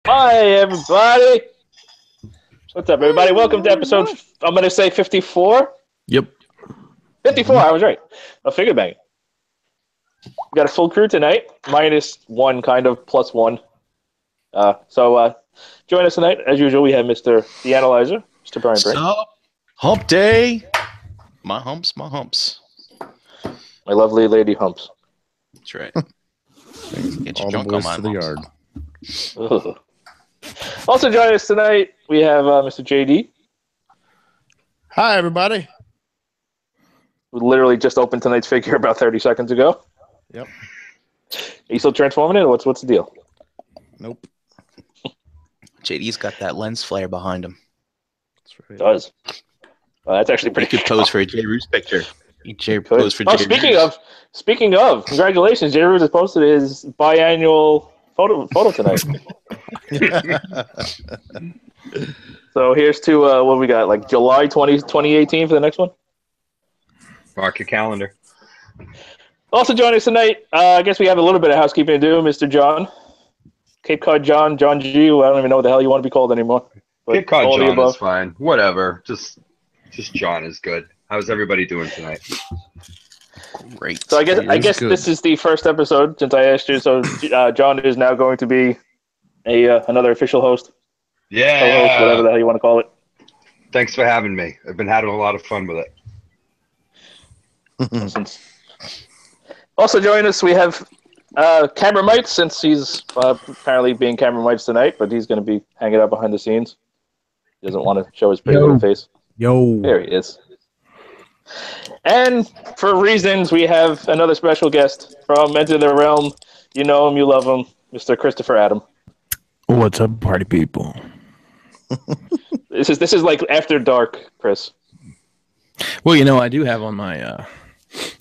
Hi, everybody. What's up, everybody? Welcome to episode, I'm going to say 54. Yep. 54, I was right. A figure bang. We got a full crew tonight, minus one, kind of, plus one. So join us tonight. As usual, we have Mr. The Analyzer, Mr. Brian Brain. Hump day. My humps. My lovely lady Humps. That's right. Get your All the junk boys on to my the humps. yard. Ugh. Also joining us tonight, we have Mr. JD, Hi, everybody. who literally just opened tonight's figure about 30 seconds ago. Yep. Are you still transforming it, or what's the deal? Nope. JD's got that lens flare behind him. That's right. It does. That's actually He pretty could pose for a J. Roos picture. He Could. pose for Oh, J. speaking of, congratulations! J. Roos has posted his biannual photo tonight. So here's to what we got, like July 2018 for the next one. Mark your calendar. Also joining us tonight, I guess we have a little bit of housekeeping to do. Mr. John, Cape Cod John G. Who I don't even know what the hell you want to be called anymore. But Cape Cod all the John above. is fine. Whatever. Just John is good. How's everybody doing tonight? Great. So I guess good. this is the first episode since I asked you. So John is now going to be another official host, co-host, whatever the hell you want to call it. Thanks for having me. I've been having a lot of fun with it. Also joining us, we have Camera Mike, since he's apparently being Camera Mike tonight, but he's going to be hanging out behind the scenes. He doesn't want to show his pretty little face. Yo. There he is. And for reasons, we have another special guest from Enter the Realm. You know him, you love him, Mr. Christopher Adam. What's up, party people? This is like after dark, Chris. Well, you know, I do have on my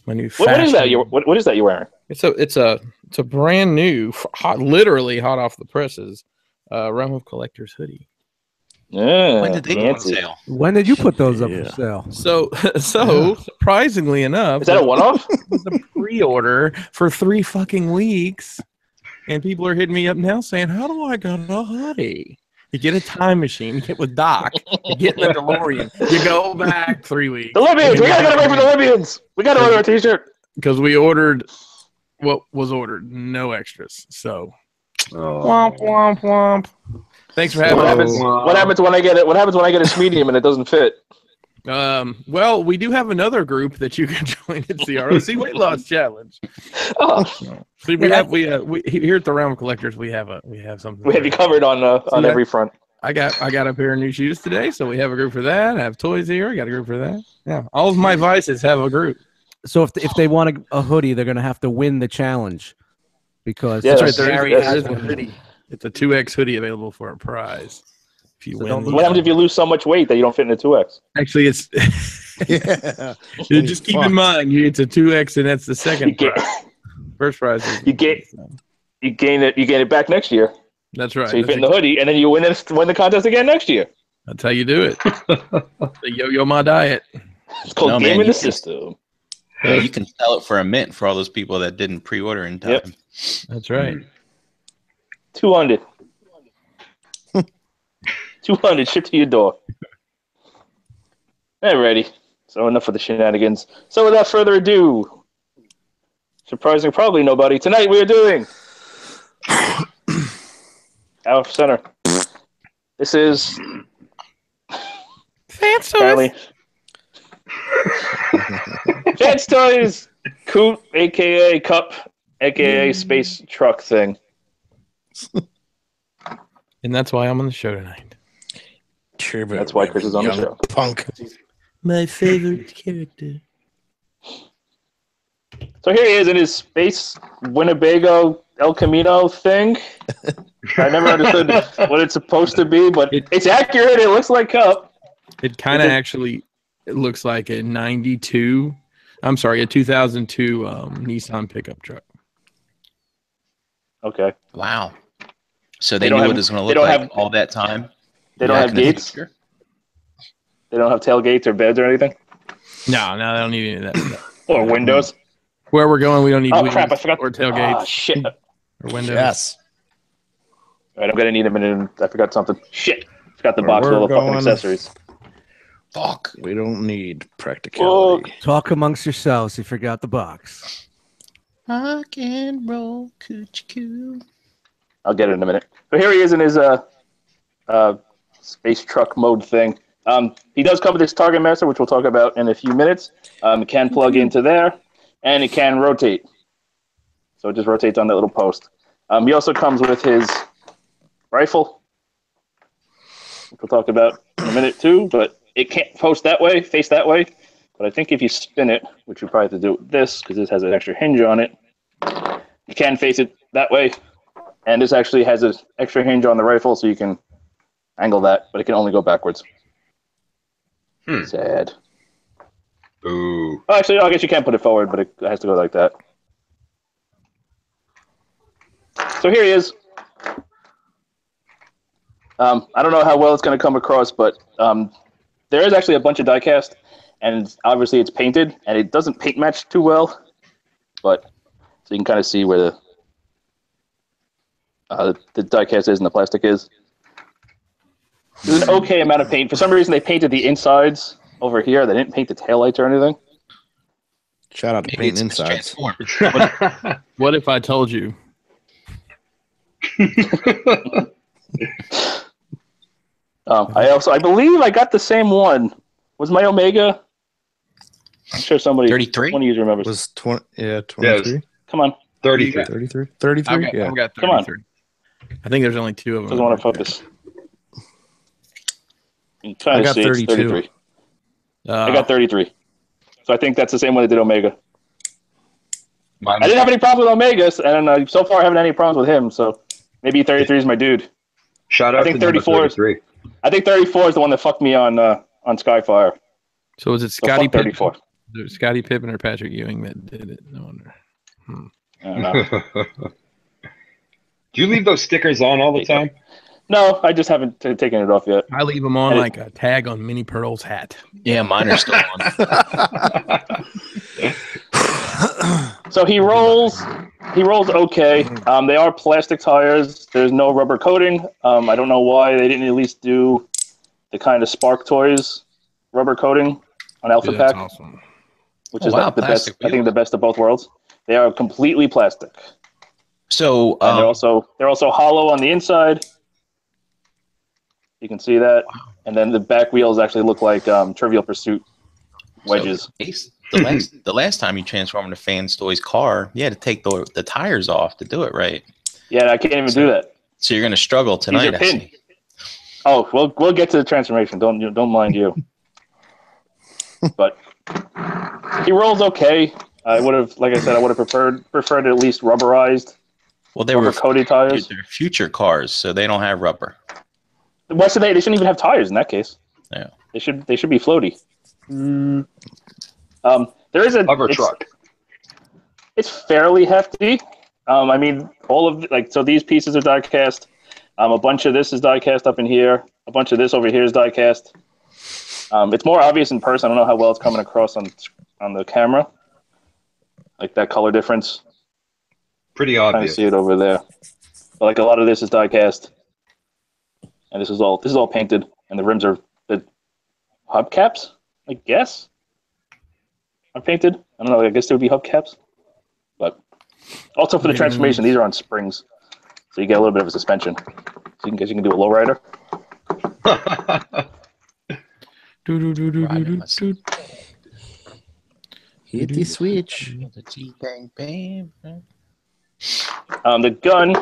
my new. What is that? What is that you're wearing? It's a brand new, literally hot off the presses, Realm of Collectors hoodie. Yeah, When did they go on fancy. sale? When did you put those up for sale? So surprisingly enough, Is that a one-off? it's a pre-order for 3 fucking weeks, and people are hitting me up now saying, "How do I get a hoodie?" You get a time machine, you get with Doc, you get in the DeLorean, you go back 3 weeks. The Libyans! We gotta get away from the Libyans! We gotta order a t-shirt! Because we ordered what was ordered, no extras. So, womp womp womp. Thanks for having us. What happens when I get it? What happens when I get a medium and it doesn't fit? Well, we do have another group that you can join. It's the ROC Weight Loss Challenge. Oh, See, we here at the Realm of Collectors, we have something. we have you covered on every front. I got a pair of new shoes today, so we have a group for that. I have toys here. I got a group for that. Yeah, all of my vices have a group. So if they want a hoodie, they're gonna have to win the challenge because Yeah, That's right. that's- There that's- is a hoodie. It's a 2X hoodie available for a prize. If you So win, don't What happens if you lose so much weight that you don't fit in a 2X? Actually, it's Yeah. just keep in mind it's a 2X, and that's the You second get, prize. First prize is you gain it back next year. That's right. So you fit in the hoodie, and then you win the contest again next year. That's how you do it. The yo-yo ma diet. It's called No, game man, in the you can- system. You can sell it for a mint for all those people that didn't pre-order in time. Yep. That's right. 200. 200 shipped to your door. Alrighty. So enough of the shenanigans. So without further ado, surprising probably nobody, tonight we are doing our center. This is apparently Fanstoys Koot, aka Cup, aka Space Truck thing. And that's why I'm on the show tonight. That's why Chris is on the Young show. Punk. My favorite character. So here he is in his space Winnebago El Camino thing. I never understood what it's supposed to be, but it's accurate. It looks like Cup. It kind of actually looks like a 2002 Nissan pickup truck. Okay. Wow. So They they don't knew have- what it was going to they look don't like have- all that time. They don't Back have in the gates. future? They don't have tailgates or beds or anything. No, they don't need any of that stuff. Or windows. Where we're going, we don't need Oh wheels crap! I forgot. or tailgates Oh shit! or windows. Yes. All right, I'm gonna need a minute. I forgot something. Shit, forgot the Where box with all we're the fucking going. accessories. Fuck. We don't need practicality. Talk amongst yourselves. You forgot the box. Rock and roll, coochie coo. I'll get it in a minute. So here he is in his space truck mode thing. He does come with his Target Master, which we'll talk about in a few minutes. It can plug into there, and it can rotate. So it just rotates on that little post. He also comes with his rifle, which we'll talk about in a minute too, but it can't face that way. But I think if you spin it, which you probably have to do with this, because this has an extra hinge on it, you can face it that way. And this actually has an extra hinge on the rifle, so you can angle that, but it can only go backwards. Sad. Ooh. Oh, actually, I guess you can put it forward, but it has to go like that. So here he is. I don't know how well it's going to come across, but there is actually a bunch of die-cast, and obviously it's painted, and it doesn't paint match too well, but so you can kind of see where the die-cast is and the plastic is. There's an okay amount of paint. For some reason, they painted the insides over here. They didn't paint the taillights or anything. Shout out to Maybe painting it's insides. transformed. What if I told you? I believe I got the same one. Was my Omega? I'm sure somebody, 33? one of you remembers. Was 20? Yeah, Yeah, it 23. was- Come on, 33. 33. 33. Yeah. I've got Come on. 33. I think there's only two of them. doesn't want to focus. I'm trying I to got see. It's 32. 33. I got 33. So I think that's the same one that did Omega. Mine I didn't have any problems with Omegas, and so far I haven't had any problems with him. So maybe 33 is my dude. Shout I out think to number 34 is- 33. I think 34 is the one that fucked me on Skyfire. So is it So Scotty fuck 34. Pippen? Is it Scotty Pippen or Patrick Ewing that did it? No wonder. I don't know. Do you leave those stickers on all the time? No, I just haven't taken it off yet. I leave them on And it- like a tag on Minnie Pearl's hat. Yeah, mine are still on. So he rolls okay. They are plastic tires. There's no rubber coating. I don't know why they didn't at least do the kind of Spark Toys rubber coating on Alpha Dude, that's Pack, awesome. which Oh, is wow, like the best. plastic I think wheels. the best of both worlds. They are completely plastic, So, and they're also hollow on the inside. You can see that, and then the back wheels actually look like Trivial Pursuit wedges. So, Ace, the last time you transformed a Fanstoys car, you had to take the tires off to do it right. Yeah, I can't even do that. So you're going to struggle tonight. I pinned. see. Oh, we'll get to the transformation. Don't mind you. But he rolls okay. I would have, like I said, I would have preferred at least rubberized, Well, they were rubber coated tires. they're future cars, so they don't have rubber. Why should they shouldn't even have tires in that case. Yeah. They should be floaty. There is a Hover truck. It's fairly hefty. I mean, all of so these pieces are die cast. A bunch of this is die cast up in here. A bunch of this over here is die cast. It's more obvious in person. I don't know how well it's coming across on the camera. Like that color difference. Pretty Trying to obvious. see it over there. But like a lot of this is die cast, and this is all painted, and the rims are the hubcaps, I guess, are painted. I don't know. I guess there would be hubcaps, but also for the transformation, these are on springs, so you get a little bit of a suspension. So you can do a lowrider. Hit the switch. The gun,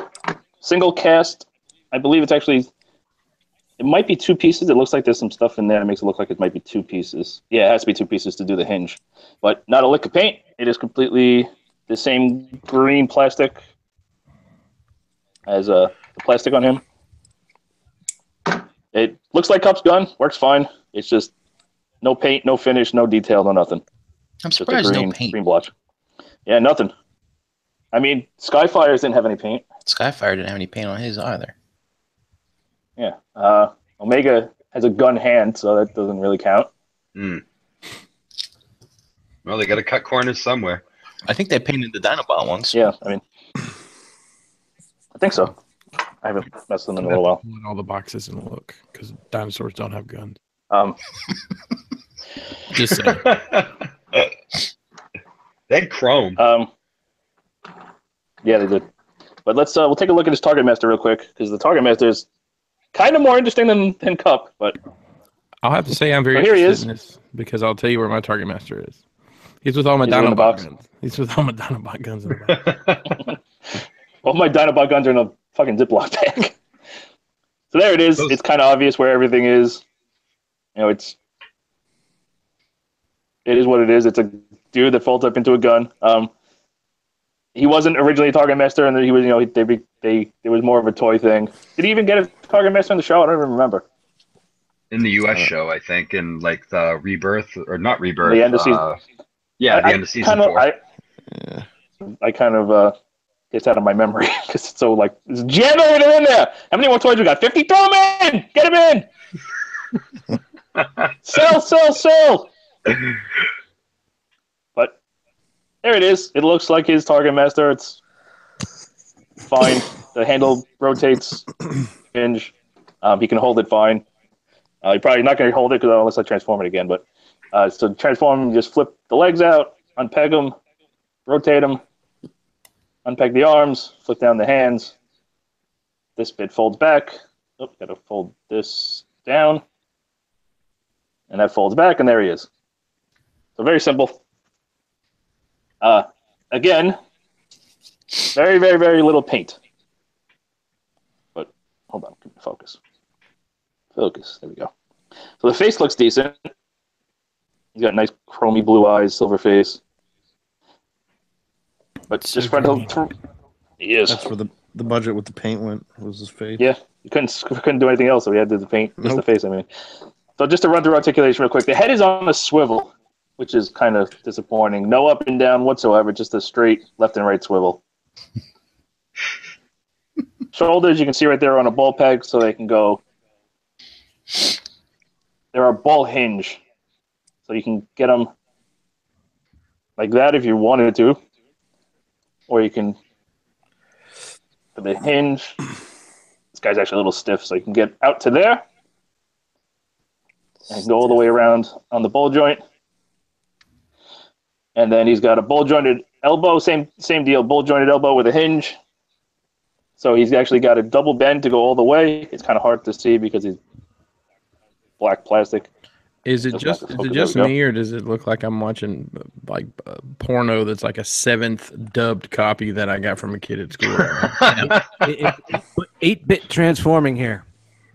single cast. I believe it's actually. It might be two pieces. It looks like there's some stuff in there that makes it look like it might be two pieces. Yeah, it has to be two pieces to do the hinge. But not a lick of paint. It is completely the same green plastic as the plastic on him. It looks like Cup's gun. Works fine. It's just no paint, no finish, no detail, no nothing. I'm Just a surprised green, no paint. green blotch. Yeah, nothing. I mean, Skyfires didn't have any paint. Skyfire didn't have any paint on his either. Yeah. Omega has a gun hand, so that doesn't really count. Well, they got to cut corners somewhere. I think they painted the Dinobot once. Yeah, I mean, I think so. I haven't messed with them in a little while. Pull in all the boxes and look, because dinosaurs don't have guns. Just saying. They had chrome. Yeah, they did. But we'll take a look at his Target Master real quick, because the Target Master is kind of more interesting than Cup. But I'll have to say I'm very here he interested is. in this, because I'll tell you where my Target Master is. He's with all my Is he in the Dinobot box? guns. He's with all my Dinobot guns in the box. all my Dinobot guns are in a fucking Ziploc bag. So there it is. It's kind of obvious where everything is. You know, it is what it is. It's a dude that folds up into a gun. He wasn't originally a Target Master, and he was, it was more of a toy thing. Did he even get a Target Master in the show? I don't even remember. In the U.S. show, I think, in like the Rebirth, or not Rebirth. The end of season. Yeah, the end of season 4. I kind of gets out of my memory because it's so like jam everything in there. How many more toys we got? 50. Throw them in. Get them in. Sell. But there it is. It looks like his Target Master. It's fine. The handle rotates. Hinge. He can hold it fine. You're probably not going to hold it unless I transform it again. But so transform, just flip the legs out, unpeg them, rotate them, unpeg the arms, flip down the hands. This bit folds back. Oh, got to fold this down. And that folds back, and there he is. So very simple. Again, very, very, very little paint. But hold on, focus. Focus. There we go. So the face looks decent. He's got nice chromy blue eyes, silver face. But just for the he is. That's where the budget with the paint went. Was his face? Yeah, you couldn't do anything else, so we had to do the paint. Just the face, I mean. So just to run through articulation real quick, the head is on a swivel, which is kind of disappointing. No up and down whatsoever, just a straight left and right swivel. Shoulders, you can see right there on a ball peg, so they can go. There are ball hinge, so you can get them like that if you wanted to, or you can for the hinge. This guy's actually a little stiff, so you can get out to there and go all the way around on the ball joint. And then he's got a ball jointed elbow, same deal, ball jointed elbow with a hinge. So he's actually got a double bend to go all the way. It's kind of hard to see because he's black plastic. Is it just me, or does it look like I'm watching like porno that's like a 7th dubbed copy that I got from a kid at school? 8-bit transforming here.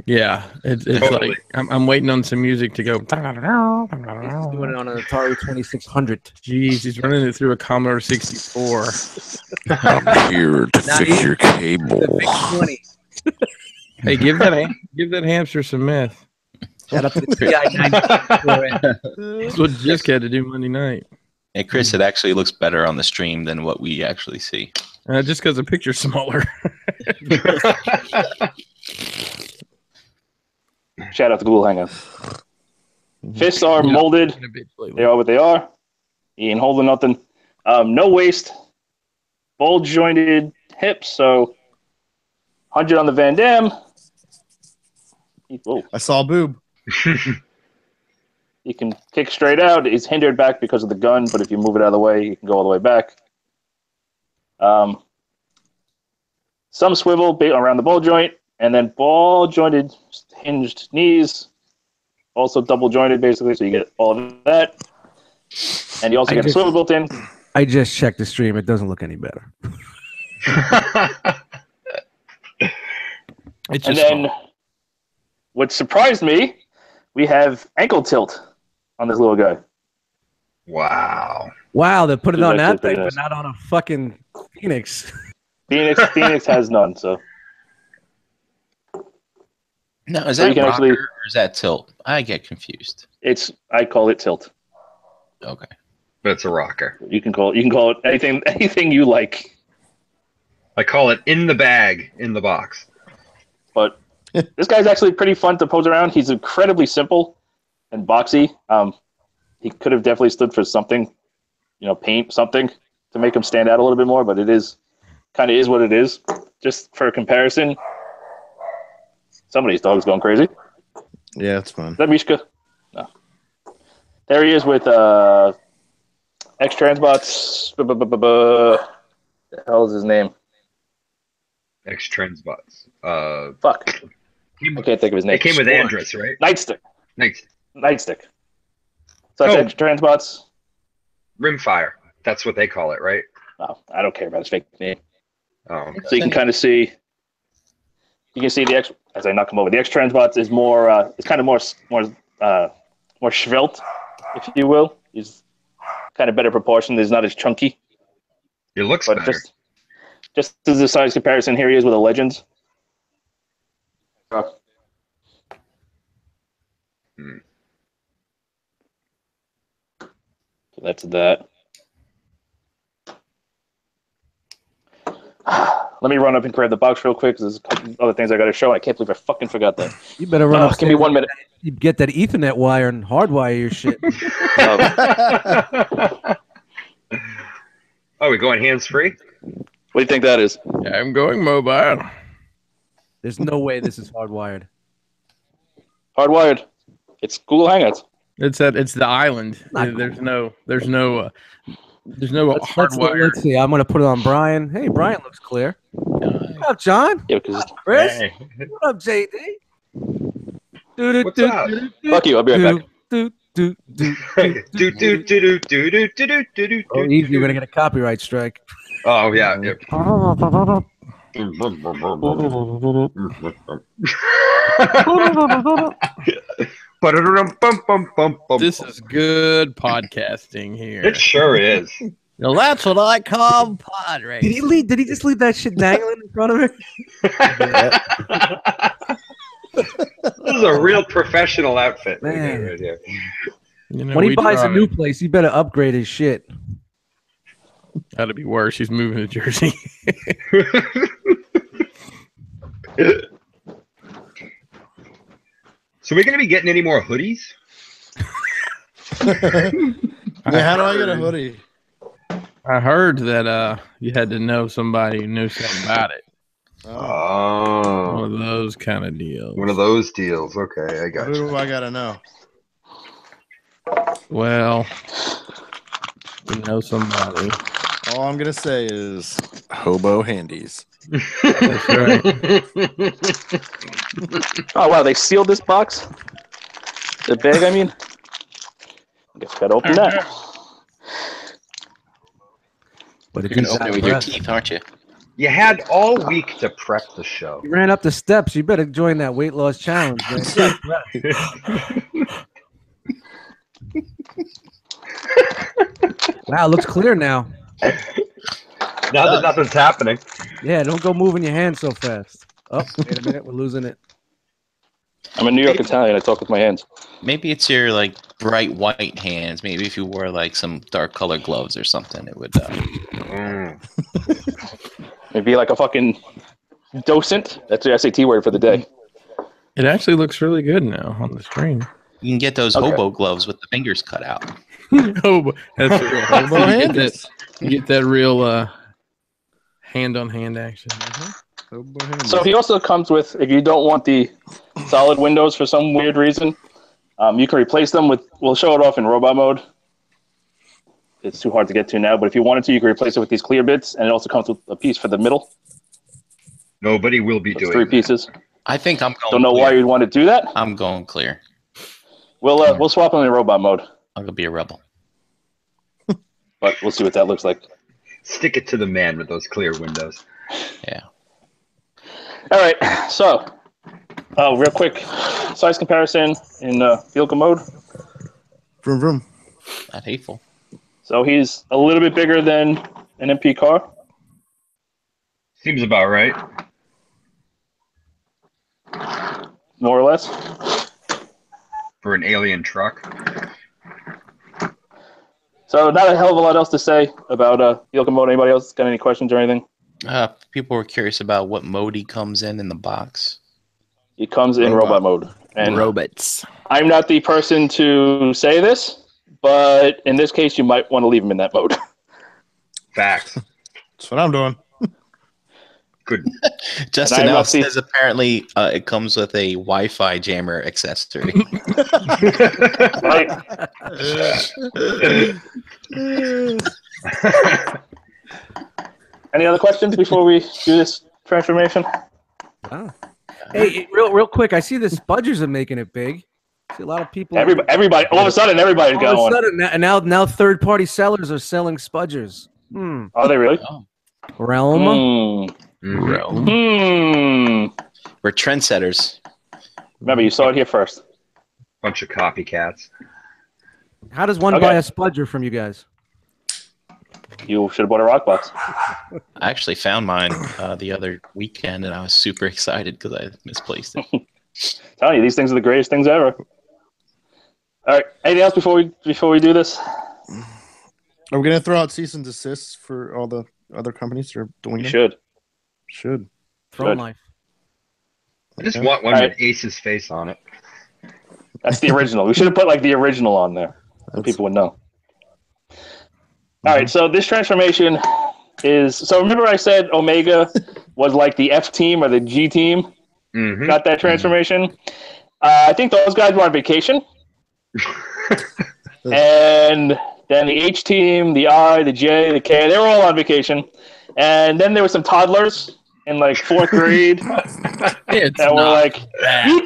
Yeah, it's totally. Like I'm waiting on some music to go. He's doing it on an Atari 2600. Jeez, he's running it through a Commodore 64. I'm here to fix your cable. Hey, give that hamster some meth. Shout out to the TI-90. That's what Jisk had to do Monday night. Hey, Chris, it actually looks better on the stream than what we actually see. Just because the picture's smaller. Shout out to Google Hangout. Fists are molded. They are what they are. He ain't holding nothing. No waist. Bulge jointed hips. So 100 on the Van Damme. Whoa. I saw a boob. He can kick straight out. He's hindered back because of the gun, but if you move it out of the way, you can go all the way back. Some swivel around the ball joint, and then ball jointed hinged knees, also double jointed basically, so you get all of that. And you also get a swivel built in. I just checked the stream. It doesn't look any better. And then what surprised me, we have ankle tilt on this little guy. Wow. Wow, they put it on that thing, but not on a fucking Phoenix. Phoenix has none, so. No, is that rocker or is that tilt? I get confused. I call it tilt. Okay. But it's a rocker. You can call it anything you like. I call it in the bag, in the box. But this guy's actually pretty fun to pose around. He's incredibly simple and boxy. He could have definitely stood for something, paint something to make him stand out a little bit more, but it is kind of is what it is. Just for comparison, Somebody's dog's going crazy. Yeah, it's fine. Is that Mishka? No. There he is with X Transbots. The hell is his name? X Transbots. Fuck. I can't think of his name. It came with Andrus, right? Nightstick. Nightstick. So that's X Transbots. Rimfire. That's what they call it, right? No, I don't care about his fake name. Oh, okay. So you can kind of see. You can see the X as I knock him over. The X Transbots is more. It's kind of more svelte, if you will. He's kind of better proportioned. He's not as chunky. It looks But better. just as a size comparison, here he is with a Legends. Hmm. So that's that. Let me run up and grab the box real quick because there's a couple other things I got to show. I can't believe I fucking forgot that. You better run upstairs. Give me 1 minute. You get that Ethernet wire and hardwire your shit. Oh, we going hands-free? What do you think that is? I'm going mobile. There's no way this is hardwired. Hardwired. It's Google Hangouts. It's the island. There's no hardwire. Let's see. I'm gonna put it on Brian. Hey, Brian looks clear. What up, John? Yeah, because Chris? Hey. What up, JD? What's up? Fuck you. I'll be right back. Do do do do do do do do do. Oh, easy. You're gonna get a copyright strike. Oh yeah. This is good podcasting here. It sure is. Now that's what I call pod racing. Did he just leave that shit dangling in front of him? This is a real professional outfit. Man. Right here. You know, When he we buys a tried. new place, he better upgrade his shit. That'd be worse. He's moving to Jersey. So we're gonna be getting any more hoodies? Yeah, how do I get a hoodie? I heard that you had to know somebody who knew something about it. One Oh, of those kind of deals. one of those deals. Okay, I got Who you. do I gotta know? Well, we know somebody. All I'm gonna say is hobo handies. That's right. Oh, wow. They sealed this box? The bag, I mean? I guess I got to open that. But You're gonna open it with your teeth, aren't you? You had all week to prep the show. You ran up the steps. You better join that weight loss challenge, man. Wow, it looks clear now. Now that nothing's happening. Yeah, don't go moving your hands so fast. Oh, wait a minute. We're losing it. I'm a New York Italian. I talk with my hands. Maybe it's your like bright white hands. Maybe if you wore like some dark colored gloves or something, it would. Maybe like a fucking docent. That's the SAT word for the day. It actually looks really good now on the screen. You can get those Okay. hobo gloves with the fingers cut out. Oh, that's real. Hobo handies. You get that real hand-on-hand action. Hobo handies. So he also comes with, if you don't want the solid windows for some weird reason, you can replace them with, we'll show it off in robot mode. It's too hard to get to now, but if you wanted to, you can replace it with these clear bits, and it also comes with a piece for the middle. Nobody will be It's doing 3 that. pieces. I think I'm going. Don't know clear. why you'd want to do that. I'm going clear. We'll swap them in robot mode, I'm gonna be a rebel. but we'll see what that looks like. Stick it to the man with those clear windows. Yeah. All right, so real quick, size comparison in vehicle mode. Vroom vroom. Not hateful. So he's a little bit bigger than an MP car. Seems about right. More or less. For an alien truck. So not a hell of a lot else to say about vehicle mode. Anybody else got any questions or anything? People were curious about what mode he comes in the box. He comes in robot mode. And Robots. I'm not the person to say this, but in this case, you might want to leave him in that mode. Facts. That's what I'm doing. Couldn't. Justin And I now must be- says apparently it comes with a Wi-Fi jammer accessory. Right. Any other questions before we do this transformation? Wow. Hey, real quick, I see the Spudgers are making it big. I see a lot of people. Everybody, all of a sudden, everybody's got All of one. a sudden, now third-party sellers are selling Spudgers. Are they really? Oh, Realm. we're trendsetters. Remember, you saw it here first. Bunch of copycats. How does one buy a Spudger from you guys? You should have bought a rock box. I actually found mine the other weekend, and I was super excited because I misplaced it. Telling you, these things are the greatest things ever. All right. Anything else before we do this? Are we gonna throw out cease and desists for all the other companies that are doing You them? should. Throne life. I just want one with Ace's face on it. That's the original. We should have put like the original on there so people would know. All right. So this transformation is. So remember, I said Omega was like the F team or the G team. Got that transformation. I think those guys were on vacation. And then the H team, the I, the J, the K, they were all on vacation. And then there were some toddlers in like 4th grade that were like, we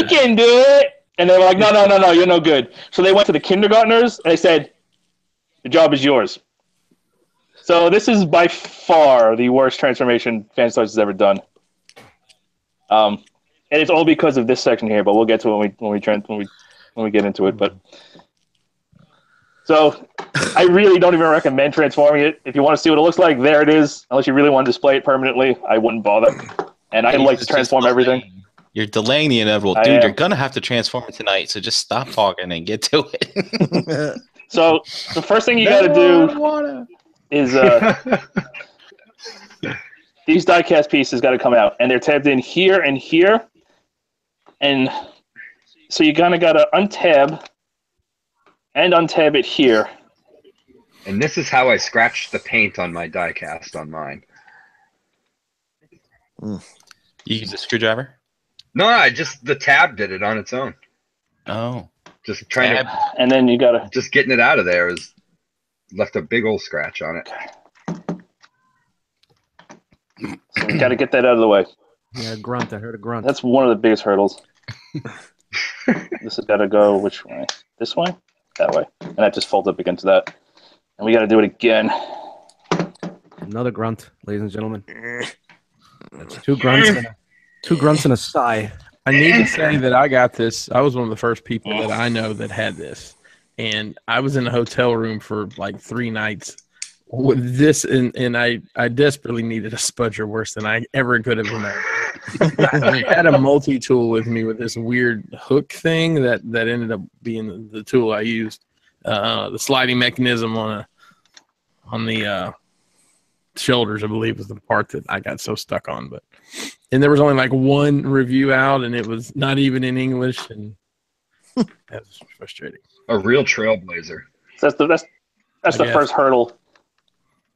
can do it. And they were like, no, you're no good. So they went to the kindergartners and they said, the job is yours. So this is by far the worst transformation Fanstoys has ever done. And it's all because of this section here, but we'll get to it when we get into it. But so I really don't even recommend transforming it. If you want to see what it looks like, there it is. Unless you really want to display it permanently, I wouldn't bother. And I like to transform everything. You're delaying the inevitable. Dude, you're going to have to transform it tonight, so just stop talking and get to it. So the first thing you got to do is these die-cast pieces got to come out, and they're tabbed in here and here. And so you kind of got to untab and untab it here. And this is how I scratched the paint on my die cast on mine. You use a screwdriver? No, the tab did it on its own. Oh. Just trying Tab. to, And then you got to... just getting it out of there is left a big old scratch on it. So you got to get that out of the way. Yeah, a grunt. I heard a grunt. That's one of the biggest hurdles. This has got to go which way? This way? That way. And that just folds up against that. And we got to do it again. Another grunt, ladies and gentlemen. That's two grunts and a sigh. I need to say that I got this. I was one of the first people that I know that had this. And I was in a hotel room for like 3 nights with this, and I desperately needed a spudger worse than I ever could have imagined. I had a multi-tool with me with this weird hook thing that ended up being the tool I used. The sliding mechanism on the shoulders, I believe, was the part that I got so stuck on. And there was only like one review out, and it was not even in English, and that was frustrating. A real trailblazer. So that's the first hurdle.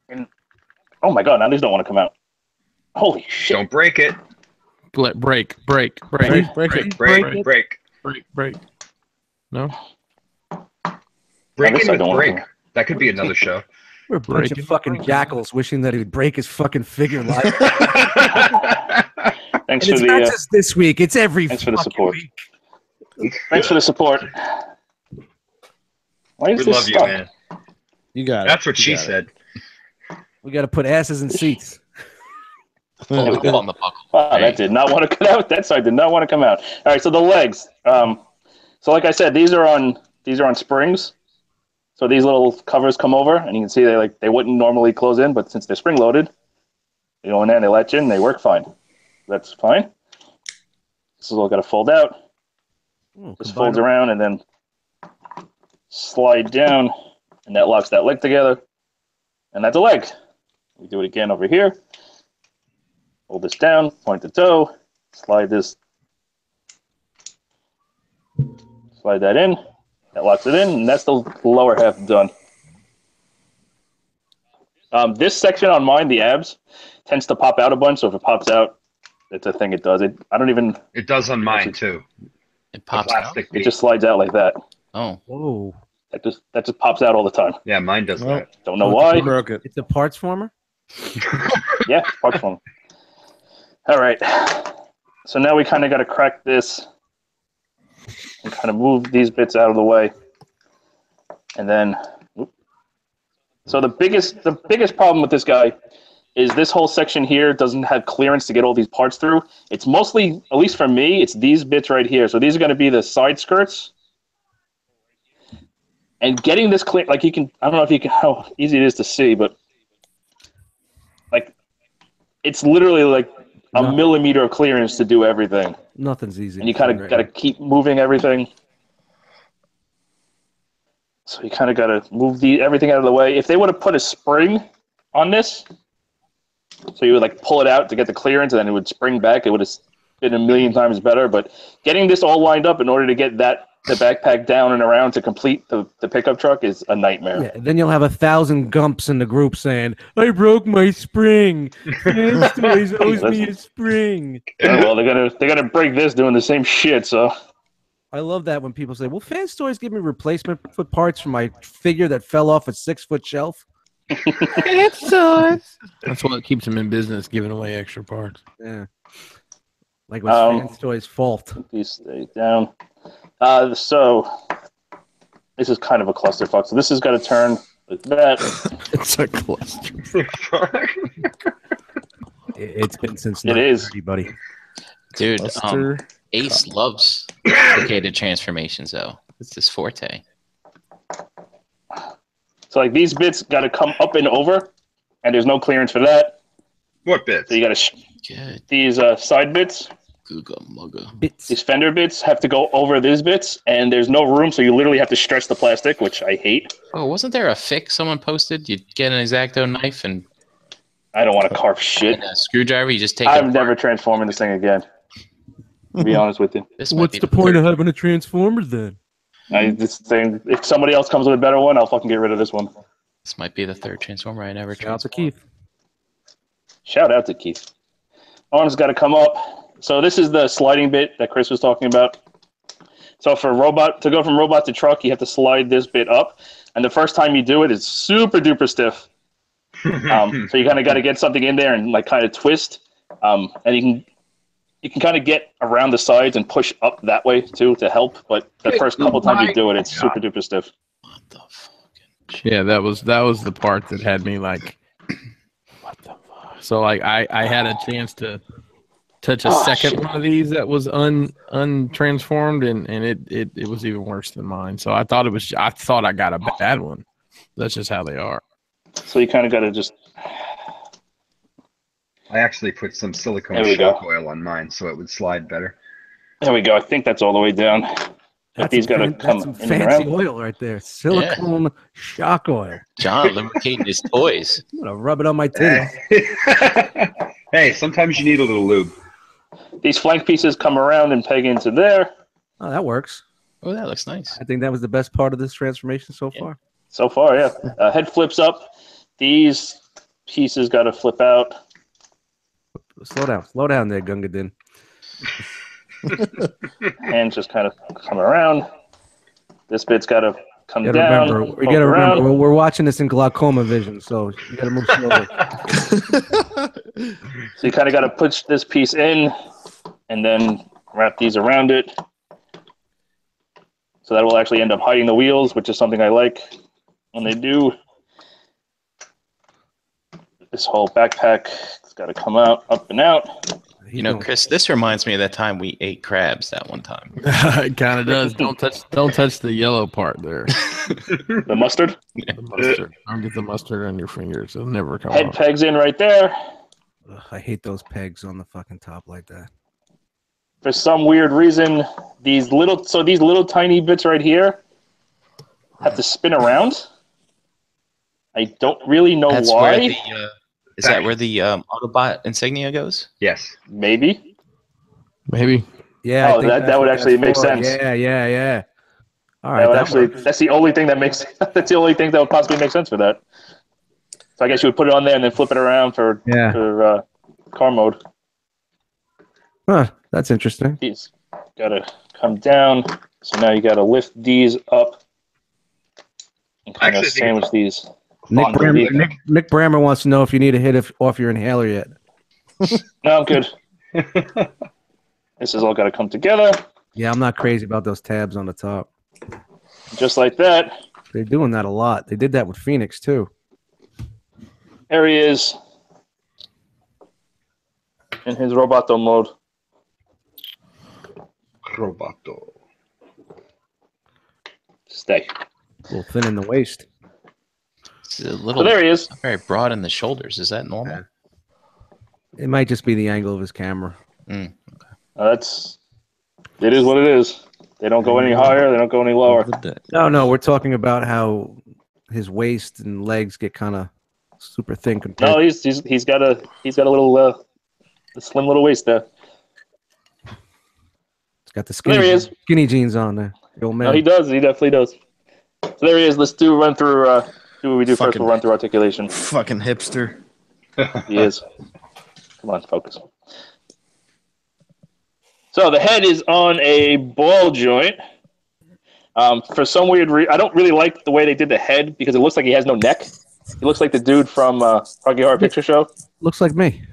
And oh my god, now these don't want to come out. Holy shit! Don't break it. Break. Break it. No? Break this it I with don't break. want That could be another show. We're a bunch of fucking jackals wishing that he would break his fucking figure life. Thanks And for it's not the just this week; it's every thanks for the fucking support. week. Thanks for the support. Why is We this love you, stuck? man. You got it. That's what You she got it. said. We got to put asses in seats. On the buckle. Wow, that did not want to come out. That side did not want to come out. All right, so the legs. So like I said, these are on springs. So these little covers come over, and you can see they wouldn't normally close in, but since they're spring loaded, they go in there and they latch in. They work fine. That's fine. This is all got to fold out. Just folds around and then slide down, and that locks that leg together, and that's a leg. We do it again over here. Hold this down, point the toe, slide that in, that locks it in, and that's the lower half done. This section on mine, the abs, tends to pop out a bunch. So if it pops out, it's a thing it does. I don't even. It does on mine too. It pops out. It just slides out like that. Oh. Whoa. That just pops out all the time. Yeah, mine does Well, that. Don't know why. You broke it. It's a parts former? Yeah, parts form. All right. So now we kind of got to crack this and kind of move these bits out of the way, and then. So the biggest problem with this guy is this whole section here doesn't have clearance to get all these parts through. It's mostly, at least for me, it's these bits right here. So these are going to be the side skirts. And getting this clear, like you can, I don't know if you can, how easy it is to see, but like it's literally like a millimeter of clearance to do everything. Nothing's easy. And you kind of got to keep moving everything. So you kind of got to move everything out of the way. If they would have put a spring on this, so you would like pull it out to get the clearance, and then it would spring back, it would have been a million times better. But getting this all lined up in order to get the backpack down and around to complete the pickup truck is a nightmare. Yeah, then you'll have 1,000 gumps in the group saying, "I broke my spring. Fanstoys owes me a spring." Well, they're gonna break this doing the same shit. So I love that when people say, "Well, Fanstoys give me replacement for parts for my figure that fell off a 6-foot shelf." Fanstoys. That's what keeps them in business, giving away extra parts. Yeah, like what's Fanstoys' fault? These stay down. So this is kind of a clusterfuck. So this has got to turn like that. It's a cluster. It's been since it is, buddy. Dude, Cluster Ace loves complicated transformations, though. It's his forte. So like these bits got to come up and over, and there's no clearance for that. What bits? So you got to these side bits. Googa mugga. These fender bits have to go over these bits, and there's no room, so you literally have to stretch the plastic, which I hate. Oh, wasn't there a fix someone posted? You get an X-Acto knife and I don't want to carve shit. a screwdriver. You just take. I'm never transforming this thing again. To be honest with you. What's the point of having a transformer then? This thing, if somebody else comes with a better one, I'll fucking get rid of this one. This might be the third transformer I never Shout out to transformed. Keith. Shout out to Keith. Arm's got to come up. So this is the sliding bit that Chris was talking about. So to go from robot to truck, you have to slide this bit up. And the first time you do it, it's super duper stiff. So you kind of got to get something in there and like kind of twist. And you can kind of get around the sides and push up that way too to help. But the first couple times you do it, it's super duper stiff. What the fuck? Yeah, that was the part that had me like, what the fuck? So like I had a chance to touch a second one of these that was untransformed, and it was even worse than mine. So I thought I got a bad one. That's just how they are. So you kind of got to just. I actually put some silicone shock oil on mine so it would slide better. There we go. I think that's all the way down. These got to come some in fancy and around. oil right there. Silicone shock oil. John lubricating his toys. I'm gonna rub it on my titties. Hey, sometimes you need a little lube. These flank pieces come around and peg into there. Oh, that works. Oh, that looks nice. I think that was the best part of this transformation so far. So far, yeah. Head flips up. These pieces got to flip out. Slow down there, Gungadin. Hands just kind of come around. This bit's got to come You down. gotta remember, we're watching this in glaucoma vision, so you gotta move slowly. So you kind of got to push this piece in and then wrap these around it. So that will actually end up hiding the wheels, which is something I like when they do. This whole backpack has got to come out, up and out. You know, Chris, this reminds me of that time we ate crabs that one time. It kind of does. Don't touch the yellow part there. The mustard. The mustard. Don't get the mustard on your fingers. It'll never come Head off. pegs in right there. Ugh, I hate those pegs on the fucking top like that. For some weird reason, these little tiny bits right here have to spin around. I don't really know why. Is that where the Autobot insignia goes? Yes. Maybe. Yeah. Oh, that would actually make sense. Yeah. All right. That's the only thing that makes. That's the only thing that would possibly make sense for that. So I guess you would put it on there and then flip it around for car mode. Huh, that's interesting. These gotta come down. So now you gotta lift these up and kind of sandwich these. Nick Brammer wants to know if you need a hit off your inhaler yet. No, I'm good. This has all got to come together. Yeah, I'm not crazy about those tabs on the top. Just like that. They're doing that a lot. They did that with Phoenix, too. There he is in his Roboto mode. Roboto. Stay. A little thin in the waist. It's a little, so there he is. Very broad in the shoulders. Is that normal? Yeah. It might just be the angle of his camera. Okay. It is what it is. They don't go any higher. They don't go any lower. No, we're talking about how his waist and legs get kind of super thin compared. No, he's got a little a slim little waist there. He's got the skinny jeans on there. The old man. No, he does. He definitely does. So there he is. Let's do run through. Do what we do first. We'll run through articulation. Fucking hipster. He is. Come on, focus. So the head is on a ball joint. For some weird reason, I don't really like the way they did the head because it looks like he has no neck. He looks like the dude from Rocky Horror Picture Show. Looks like me.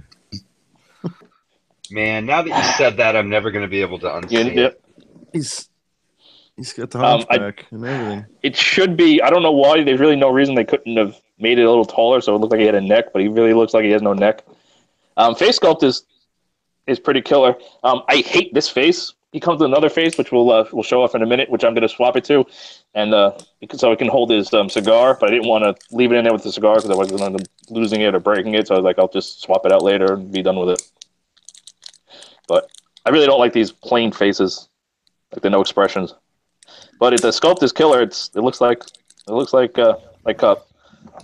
Man, now that you said that, I'm never going to be able to unsee it. He's got the hunchback and everything. It should be. I don't know why. There's really no reason they couldn't have made it a little taller so it looked like he had a neck, but he really looks like he has no neck. Face sculpt is pretty killer. I hate this face. He comes with another face, which we'll show off in a minute, which I'm going to swap it to, and so it can hold his cigar. But I didn't want to leave it in there with the cigar because I wasn't going to losing it or breaking it. So I was like, I'll just swap it out later and be done with it. But I really don't like these plain faces, like the no expressions. But the sculpt is killer. It looks like Cup.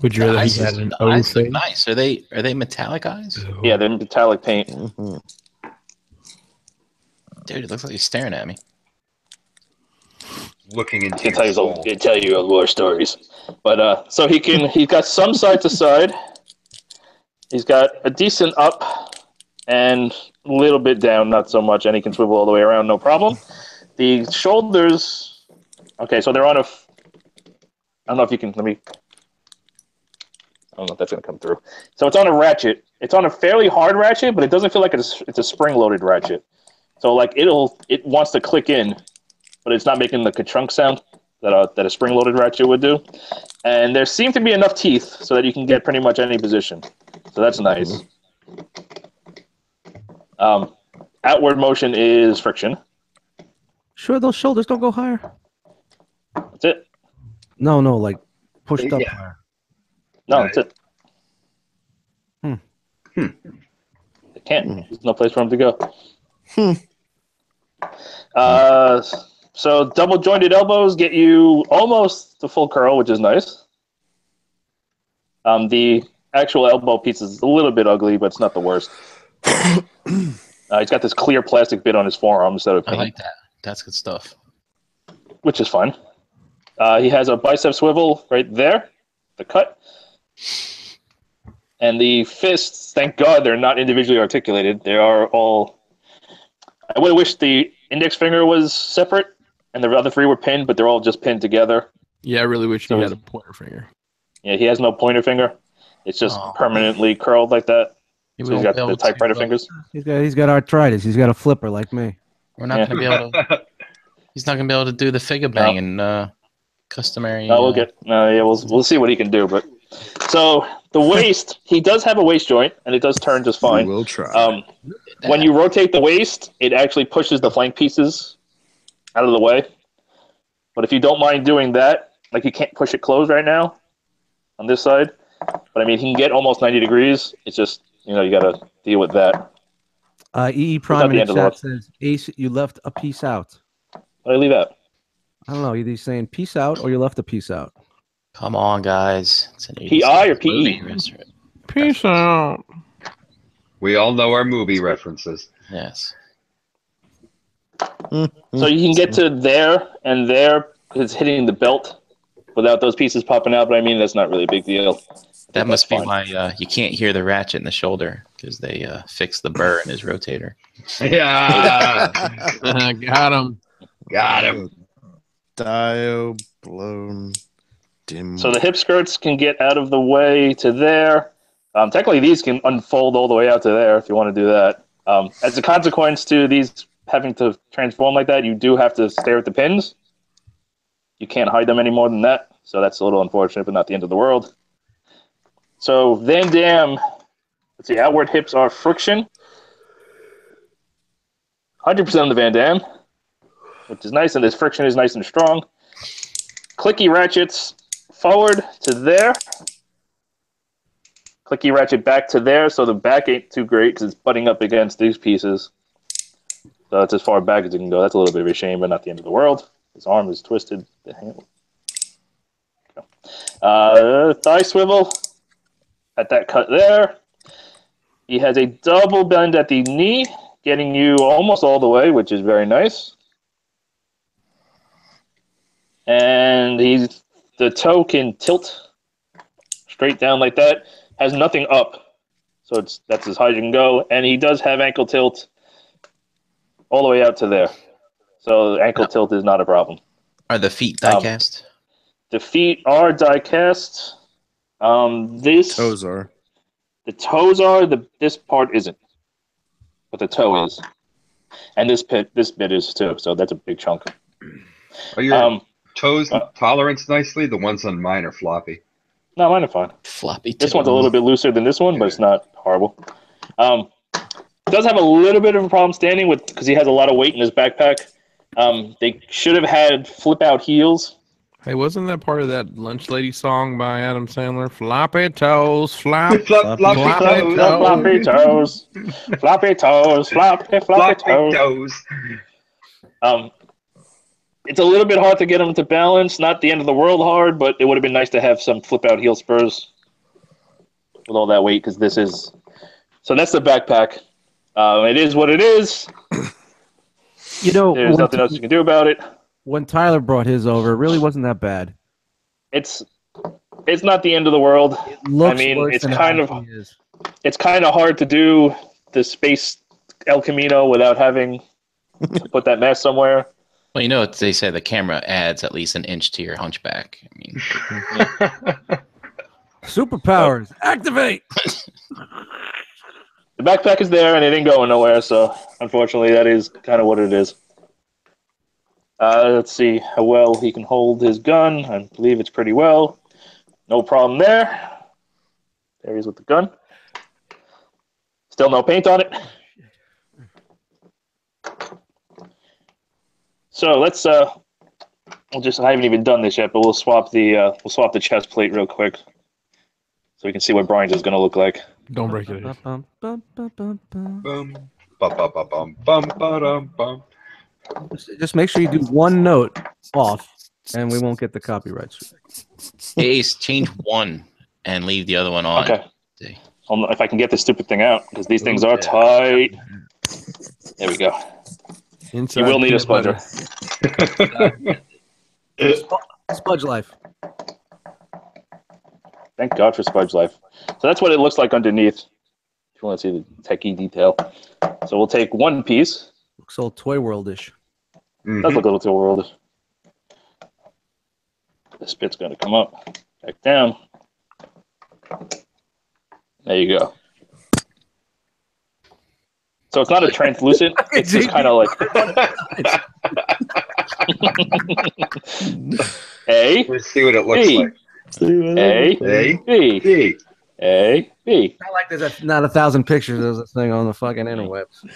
Would you rather he had an O face? Nice. Are they metallic eyes? Yeah, they're metallic paint. Mm-hmm. Dude, it looks like he's staring at me. Looking into tell you more stories. But so he's got some side to side. He's got a decent up and a little bit down, not so much, and he can swivel all the way around, no problem. The shoulders, okay, so they're on I don't know if you can, I don't know if that's going to come through. So it's on a ratchet. It's on a fairly hard ratchet, but it doesn't feel like it's a spring-loaded ratchet. So like it wants to click in, but it's not making the ka-chunk sound that a spring-loaded ratchet would do. And there seem to be enough teeth so that you can get pretty much any position. So that's nice. Outward motion is friction. Sure, those shoulders don't go higher. That's it. No, like pushed up higher. No, that's it. It can't. There's no place for him to go. So double jointed elbows get you almost the full curl, which is nice. The actual elbow piece is a little bit ugly, but it's not the worst. He's got this clear plastic bit on his forearm instead of paint. I like that. That's good stuff. Which is fine. He has a bicep swivel right there, the cut. And the fists, thank God they're not individually articulated. They are all... I would have wished the index finger was separate and the other three were pinned, but they're all just pinned together. Yeah, I really wish he had a pointer finger. Yeah, he has no pointer finger. It's just permanently curled like that. So he's got the typewriter fingers. He's got arthritis. He's got a flipper like me. We're not going to be able to... He's not going to be able to do the figure banging customary... No, we'll see what he can do. But so the waist, he does have a waist joint, and it does turn just fine. We'll try. When you rotate the waist, it actually pushes the flank pieces out of the way. But if you don't mind doing that, like you can't push it closed right now on this side. But I mean, he can get almost 90 degrees. It's just, you got to deal with that. EE Prime in the chat says, Ace, you left a piece out. What did I leave out? I don't know. Either he's saying peace out or you left a piece out. Come on, guys. It's an PI or PE? Peace out. We all know our movie references. Yes. So you can get to there and there because it's hitting the belt without those pieces popping out. But I mean, that's not really a big deal. That must be fine. why you can't hear the ratchet in the shoulder, because they fixed the burr in his rotator. Yeah. Got him. Got him. Dio blown dim. So the hip skirts can get out of the way to there. Technically, these can unfold all the way out to there if you want to do that. As a consequence to these having to transform like that, you do have to stare at the pins. You can't hide them any more than that. So that's a little unfortunate, but not the end of the world. So Van Damme, let's see, outward hips are friction. 100% of the Van Damme, which is nice, and this friction is nice and strong. Clicky ratchets forward to there. Clicky ratchet back to there, so the back ain't too great because it's butting up against these pieces. So that's as far back as it can go. That's a little bit of a shame, but not the end of the world. His arm is twisted. The handle. Thigh swivel at that cut there. He has a double bend at the knee, getting you almost all the way, which is very nice. And the toe can tilt straight down like that. Has nothing up, so that's as high as you can go. And he does have ankle tilt all the way out to there. So ankle tilt is not a problem. Are the feet die cast? The feet are die cast. Toes are. The toes are. This part isn't, but the toe is, and this bit is too. So that's a big chunk. Are your toes tolerance nicely? The ones on mine are floppy. No, mine are fine. Floppy toes. This one's a little bit looser than this one, but it's not horrible. Does have a little bit of a problem standing with because he has a lot of weight in his backpack. They should have had flip out heels. Hey, wasn't that part of that Lunch Lady song by Adam Sandler? Floppy toes, Floppy toes. Floppy toes, floppy toes, floppy toes. It's a little bit hard to get him to balance. Not the end of the world hard, but it would have been nice to have some flip out heel spurs with all that weight because this is. So that's the backpack. It is what it is. You know, there's nothing else you can do about it. When Tyler brought his over, it really wasn't that bad. It's not the end of the world. I mean, it's kind of hard to do the space El Camino without having to put that mask somewhere. Well, you know what they say, the camera adds at least an inch to your hunchback. I mean, superpowers, activate! The backpack is there, and it ain't going nowhere, so unfortunately that is kind of what it is. Let's see how well he can hold his gun. I believe it's pretty well. No problem there. There he is with the gun. Still no paint on it. So let's I haven't even done this yet, but we'll swap the chest plate real quick so we can see what Brian's is gonna look like. Don't break it. Just make sure you do one note off, and we won't get the copyrights. Ace, change one and leave the other one on. Okay. If I can get this stupid thing out, because these things are tight. There we go. Inside you will need a sponge. Spudge life. Thank God for Spudge Life. So that's what it looks like underneath. If you want to see the techie detail. So we'll take one piece. Looks all Toy World-ish. Mm-hmm. Does look a little Toy World-ish. The spit's going to come up, back down. There you go. So it's not a translucent. It's just kind of like A. Let's see what it looks like. A, B, A, B. Not like there's not 1,000 pictures of this thing on the fucking interwebs.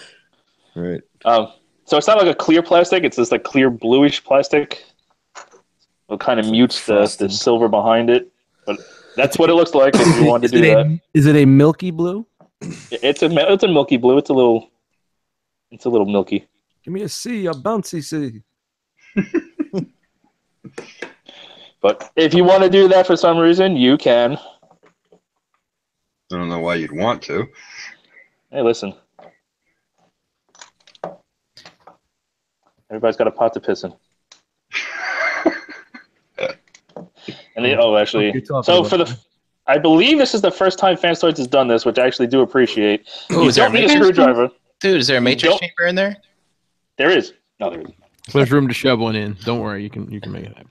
Right. So it's not like a clear plastic. It's this like clear bluish plastic. It kind of mutes the silver behind it. But that's what it looks like if you want to do that. Is it a milky blue? It's a milky blue. It's a little milky. Give me a C, a bouncy C. But if you want to do that for some reason, you can. I don't know why you'd want to. Hey, listen. Everybody's got a pot to piss in. And actually, so for the, I believe this is the first time Fanstoys has done this, which I actually do appreciate. Oh, You is there don't a need a matrix? screwdriver. Dude, is there a matrix don't- chamber in there? There is. No, there isn't. There's room to shove one in. Don't worry, you can make it happen.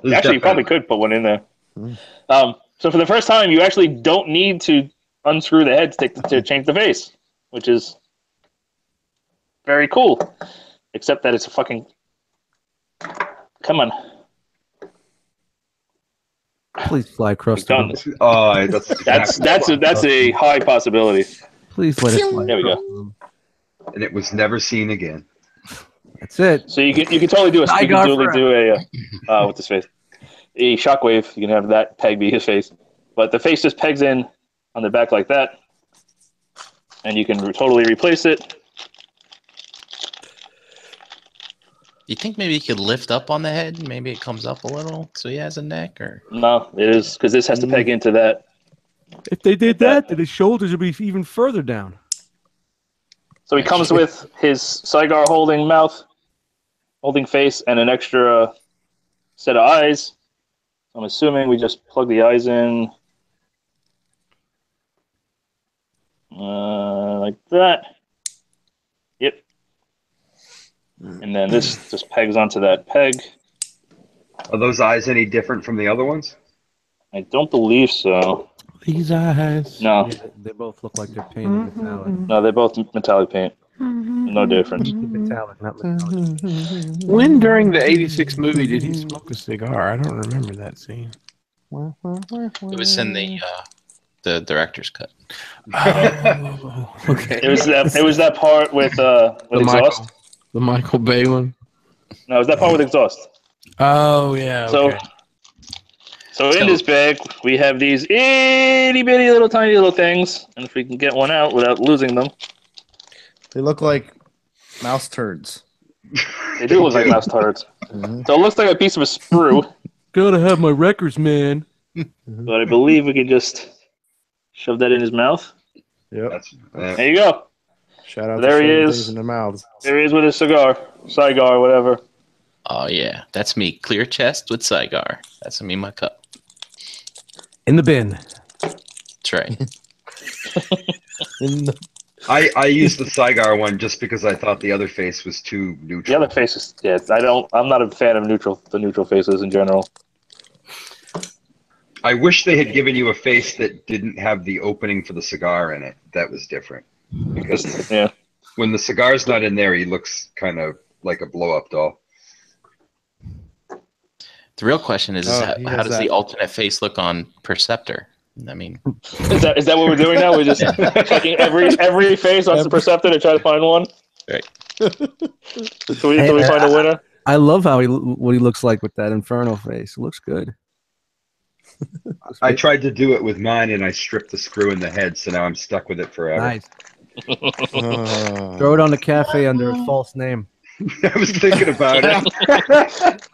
There's Actually, you probably definitely- could put one in there. Mm. So for the first time, you actually don't need to unscrew the head to change the face, which is very cool. Except that it's a fucking... Come on. Please fly across the Done. room. Oh, That's a high possibility. Please let it fly. There we go. across the room. and it was never seen again. That's it. So you can totally do a what's his face? A shockwave. You can have that peg be his face, but the face just pegs in on the back like that, and you can totally replace it. You think maybe you could lift up on the head? Maybe it comes up a little so he has a neck, or No, it is because this has to peg into that. If they did that, then his shoulders would be even further down. So he comes with his Saigar holding mouth, holding face, and an extra set of eyes. I'm assuming we just plug the eyes in like that. Yep. And then this just pegs onto that peg. Are those eyes any different from the other ones? I don't believe so. These eyes. No, Yeah, they both look like they're painted metallic. no, they're both metallic paint. No difference. Metallic, not metallic. When during the '86 movie did he smoke a cigar? I don't remember that scene. it was in the director's cut. Oh, okay. It was that part with exhaust. The Michael Bay one. No, it was that part with exhaust. Oh yeah. Okay. So in this bag we have these itty bitty little tiny little things, and if we can get one out without losing them, They look like mouse turds. they do look like mouse turds. Mhm. So it looks like a piece of a sprue, Gotta have my records, man. but I believe we can just shove that in his mouth. Yep. That's There you go. Shout out There to he shoving is. things in their mouths. There he is with his Saigar, whatever. Oh yeah, that's me. Clear chest with Saigar. That's me, my cup. In the bin. That's right. In the I used the Saigar one just because I thought the other face was too The neutral. other faces, yeah, I'm not a fan of the neutral faces in general. I wish they had given you a face that didn't have the opening for the cigar in it. That was different. Because Yeah. when the cigar's not in there, he looks kind of like a blow-up doll. The real question is, Oh, he how has does that. the alternate face look on Perceptor? I mean, Is that what we're doing now? We're just checking every face on the Perceptor to try to find one. Right. So we find a winner. I love how what he looks like with that Inferno face. It looks good. I tried to do it with mine, and I stripped the screw in the head, so now I'm stuck with it forever. Nice. Throw it on the cafe under a false name. I was thinking about it.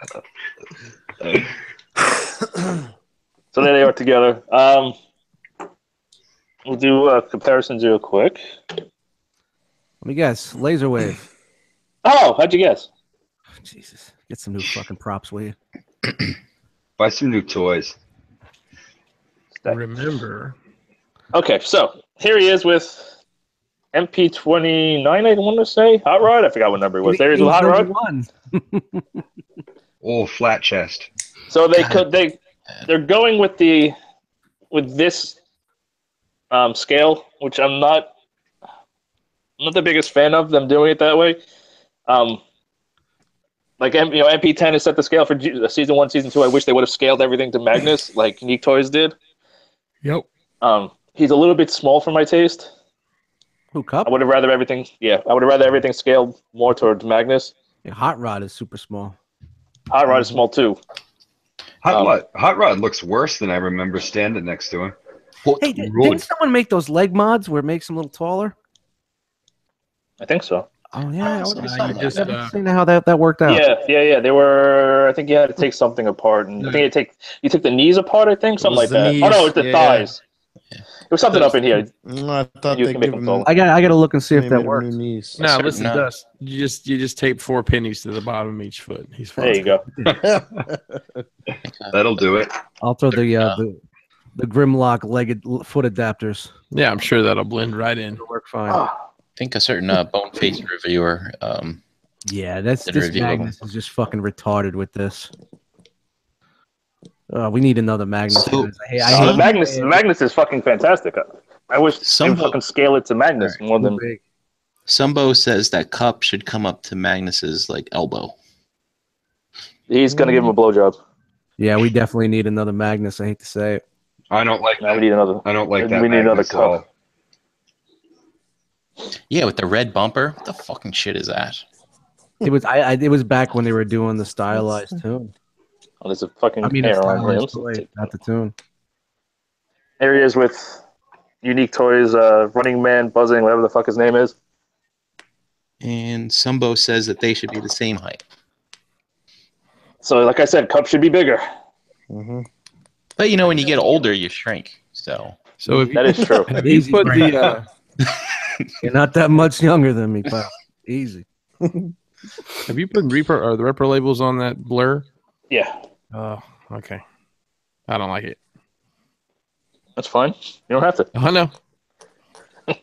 So there they are together. We'll do comparisons real quick. Let me guess. Laser wave. Oh, how'd you guess? Jesus. Get some new fucking props, will you? Buy some new toys. Remember. Okay, so here he is with MP29, I want to say. Hot Rod? I forgot what number it was. There he is with Hot Rod. One. Oh, flat chest. So they're going with this scale, which I'm not the biggest fan of them doing it that way. Like MP10 has set the scale for season 1, season 2. I wish they would have scaled everything to Magnus like Unique Toys did. Yep. He's a little bit small for my taste. Who, Cup? I would have rather everything scaled more towards Magnus. Yeah, Hot Rod is super small. Hot Rod is small too. Hot Rod looks worse than I remember standing next to him. Hey, didn't someone make those leg mods where it makes them a little taller? I think so. Oh yeah, you just, seen how that worked out. Yeah. They were. I think you had to take something apart, and I think you took the knees apart. I think something like was the that. knees, Oh no, it's the yeah. thighs. It was something up in here. I thought You they can make give them them. taller. I got to look and see if they that made 'em works. new knees. No, listen, No. Dust. You just tape 4 pennies to the bottom of each foot. He's fine. There you go. That'll do it. I'll throw the the Grimlock legged foot adapters. Yeah, I'm sure that'll blend right in. It'll work fine. Oh, I think a certain bone-faced reviewer. Yeah, did this review of Magnus is just fucking retarded with this. We need another Magnus. So- guys. I hate the Magnus is fucking fantastic. I wish they would fucking scale it to Magnus more than. big. Sumbo says that Cup should come up to Magnus's like elbow. He's gonna give him a blowjob. Yeah, we definitely need another Magnus. I hate to say it. I don't like Now we that. need another. I don't like that. We need another Magnus at all. cup. Yeah, with the red bumper. What the fucking shit is that? It was it was back when they were doing the stylized tune. Oh, there's a fucking I mean, hair it's on him. stylized toy, not the tune. Areas with unique toys, Running Man, Buzzing, whatever the fuck his name is. And Sumbo says that they should be the same height. So, like I said, cup should be bigger. Mm-hmm. But you know, when you get older, you shrink. So So if That is true. you, you put the You're not that much younger than me, pal. Easy. have you put Reaper or the Ripper labels on that blur? Yeah, Oh, okay. I don't like it. that's fine. You don't have to. Oh no. You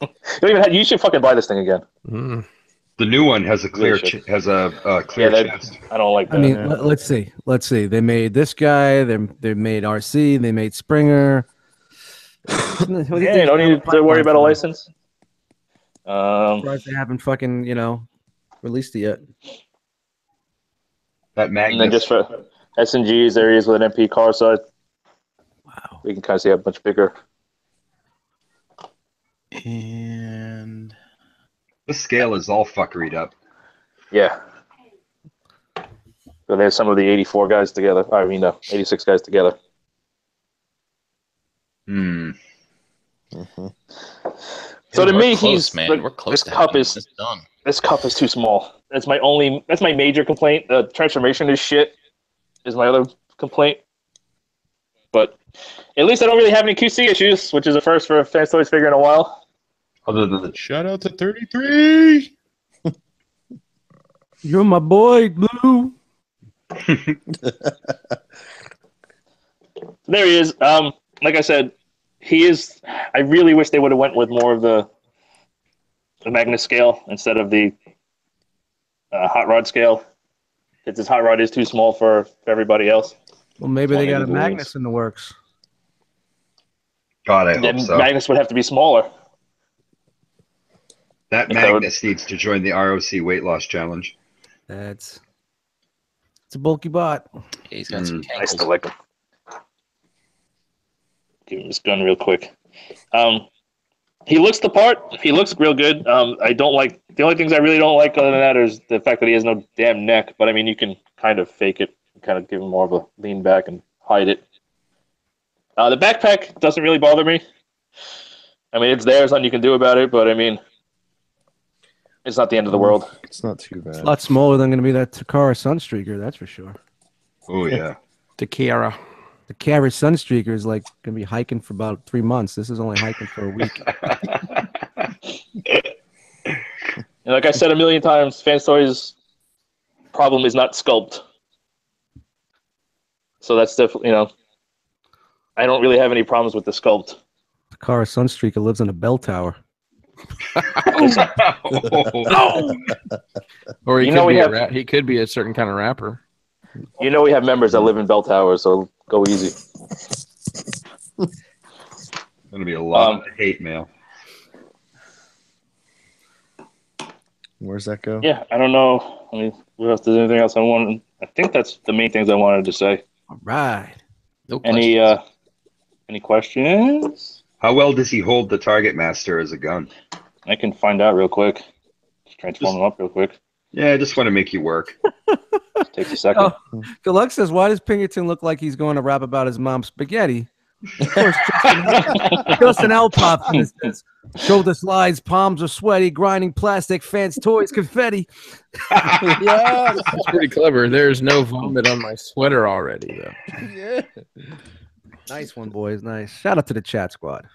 don't even have, you should fucking buy this thing again. Mm. The new one has a clear Really should. has a clear Yeah, chest. I don't like that. I mean, let's see. Let's see. They made this guy. They made RC. They made Springer. Yeah, you don't need to worry about a license. Surprised they haven't fucking released it yet. That And then Magnus. just for S&Gs, areas with an MP car side, Wow. we can kind of see how much bigger. and The scale is all fuckeried up. Yeah. So there's some of the 84 guys together. I mean, 86 guys together. Hmm. So to we're me, close, man. We're close this to cup having is this done. this cup is too small. That's my major complaint. The transformation is shit. Is my other complaint. But at least I don't really have any QC issues, which is a first for a Fanstoys figure in a while. Other than the Shout out to 33. You're my boy, Blue. There he is. Like I said, he is. I really wish they would have went with more of the Magnus scale instead of the hot rod scale. Because his hot rod is too small for everybody else. Well, maybe they One got a of the Magnus in the works. God, I hope Then so. Magnus would have to be smaller. That If that would- Magnus needs to join the ROC weight loss challenge. It's a bulky bot. Yeah, he's got some I still cankles. like him. Give him his gun real quick. He looks the part. He looks real good. I don't like the only things I really don't like other than that is the fact that he has no damn neck. But I mean, you can kind of fake it, kind of give him more of a lean back and hide it. The backpack doesn't really bother me. I mean, it's there. There's nothing you can do about it. But I mean, it's not the end of the world. It's not too It's a bad. lot smaller than going to be that Takara Sunstreaker, that's for sure. Oh yeah. The Kiara. The Kara Sunstreaker is like going to be hiking for about 3 months. This is only hiking for a week. And like I said a million times, Fanstoys' problem is not sculpt. So that's definitely, I don't really have any problems with the sculpt. Takara Sunstreaker lives in a bell tower. Or he You could know we be have- he could be a certain kind of rapper. You know we have members that live in bell towers, so go easy. Gonna be a lot of hate mail. Where's that go? Yeah, I don't know. I mean, what else? There's anything else I wanted? I think that's the main things I wanted to say. All right. No Any questions. any questions? How well does he hold the Target Master as a gun? I can find out real quick. Just transform him up real quick. Yeah, I just want to make you work. Takes a second. Deluxe says, why does Pinkerton look like he's going to rap about his mom's spaghetti? Of course, Justin L. pops in and says, shoulder slides, palms are sweaty, grinding plastic, fans, toys, confetti. Yeah. That's pretty clever. There's no vomit on my sweater already, though. Yeah. Nice one, boys. Nice. Shout out to the chat squad.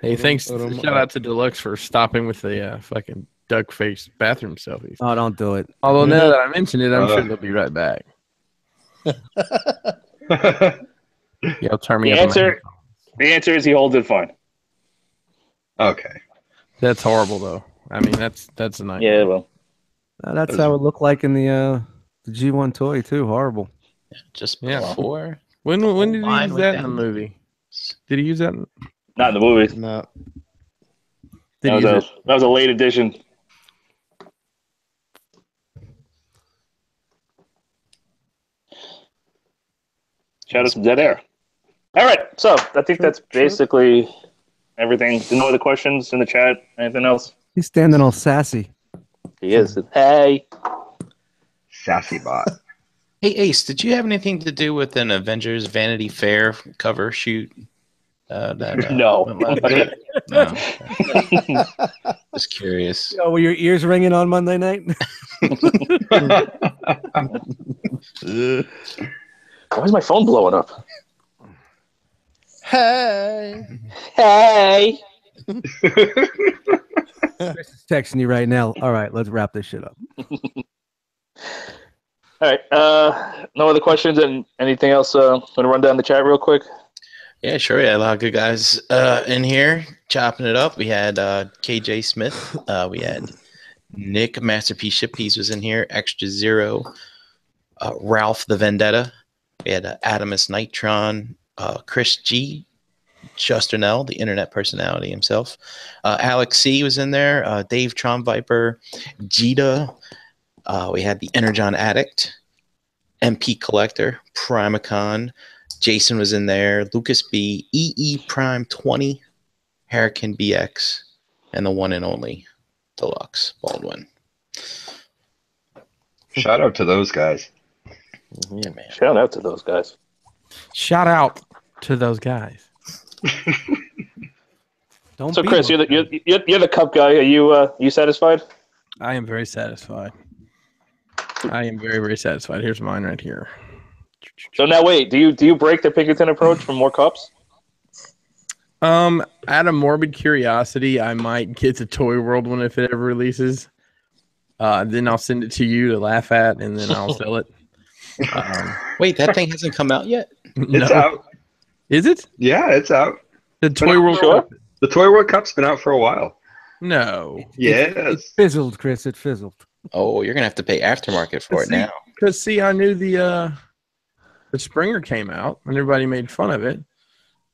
Hey, thanks. Put 'em Shout out to Deluxe for stopping with the fucking duck face bathroom selfies. Oh, don't do it. Although now that I mention it, I'm sure Uh. they'll be right back. Yeah, turn me The up. on my answer- headphones. The answer is he holds it fine. Okay. That's horrible, though. I mean, that's a nightmare. Yeah, well, That's how it looked like in the G1 toy too. Horrible. Just Yeah. before. When did he line use went that in the down. movie? Did he use that? not in the movies. No. Did That he use was, that was a late edition. Shout out to Dead Air. All right, so I think that's basically everything. No other questions in the chat? Anything else? He's standing all sassy. He is. Hey. Sassy bot. Hey Ace, did you have anything to do with an Avengers Vanity Fair cover shoot? No. went last week? No. Just curious. Oh, were your ears ringing on Monday night? Why is my phone blowing up? Hey. Hey. Chris is texting you right now. All right, let's wrap this shit up. All right. No other questions and anything else? Want to run down the chat real quick? Yeah, sure. Yeah, a lot of good guys in here chopping it up. We had KJ Smith. We had Nick Masterpiece Ship Piece was in here. Extra Zero. Ralph the Vendetta. We had Adamus Nitron. Chris G. Justernell, the internet personality himself. Alex C. was in there. Dave Tron Viper. Jita. We had the Energon Addict. MP Collector. Primacon. Jason was in there. Lucas B. EE Prime 20. Hurricane BX. And the one and only Deluxe Baldwin. Shout out to those guys. Yeah, man. Shout out to those guys. Shout out to those guys. Don't So, be Chris, one. you're the cup guy. Are you satisfied? I am very satisfied. I am very, very satisfied. Here's mine right here. So now wait, do you break the Pinkerton approach for more cups? Out of morbid curiosity, I might get the Toy World one if it ever releases. Then I'll send it to you to laugh at, and then I'll sell it. Wait, that thing hasn't come out yet? It's out. Is it? Yeah, it's out. The Toy World Sure. Cup? The Toy World Cup's been out for a while. No. It Yes. fizzled, Chris. It fizzled. Oh, you're going to have to pay aftermarket for it now. Because, see, I knew the Springer came out, and everybody made fun of it.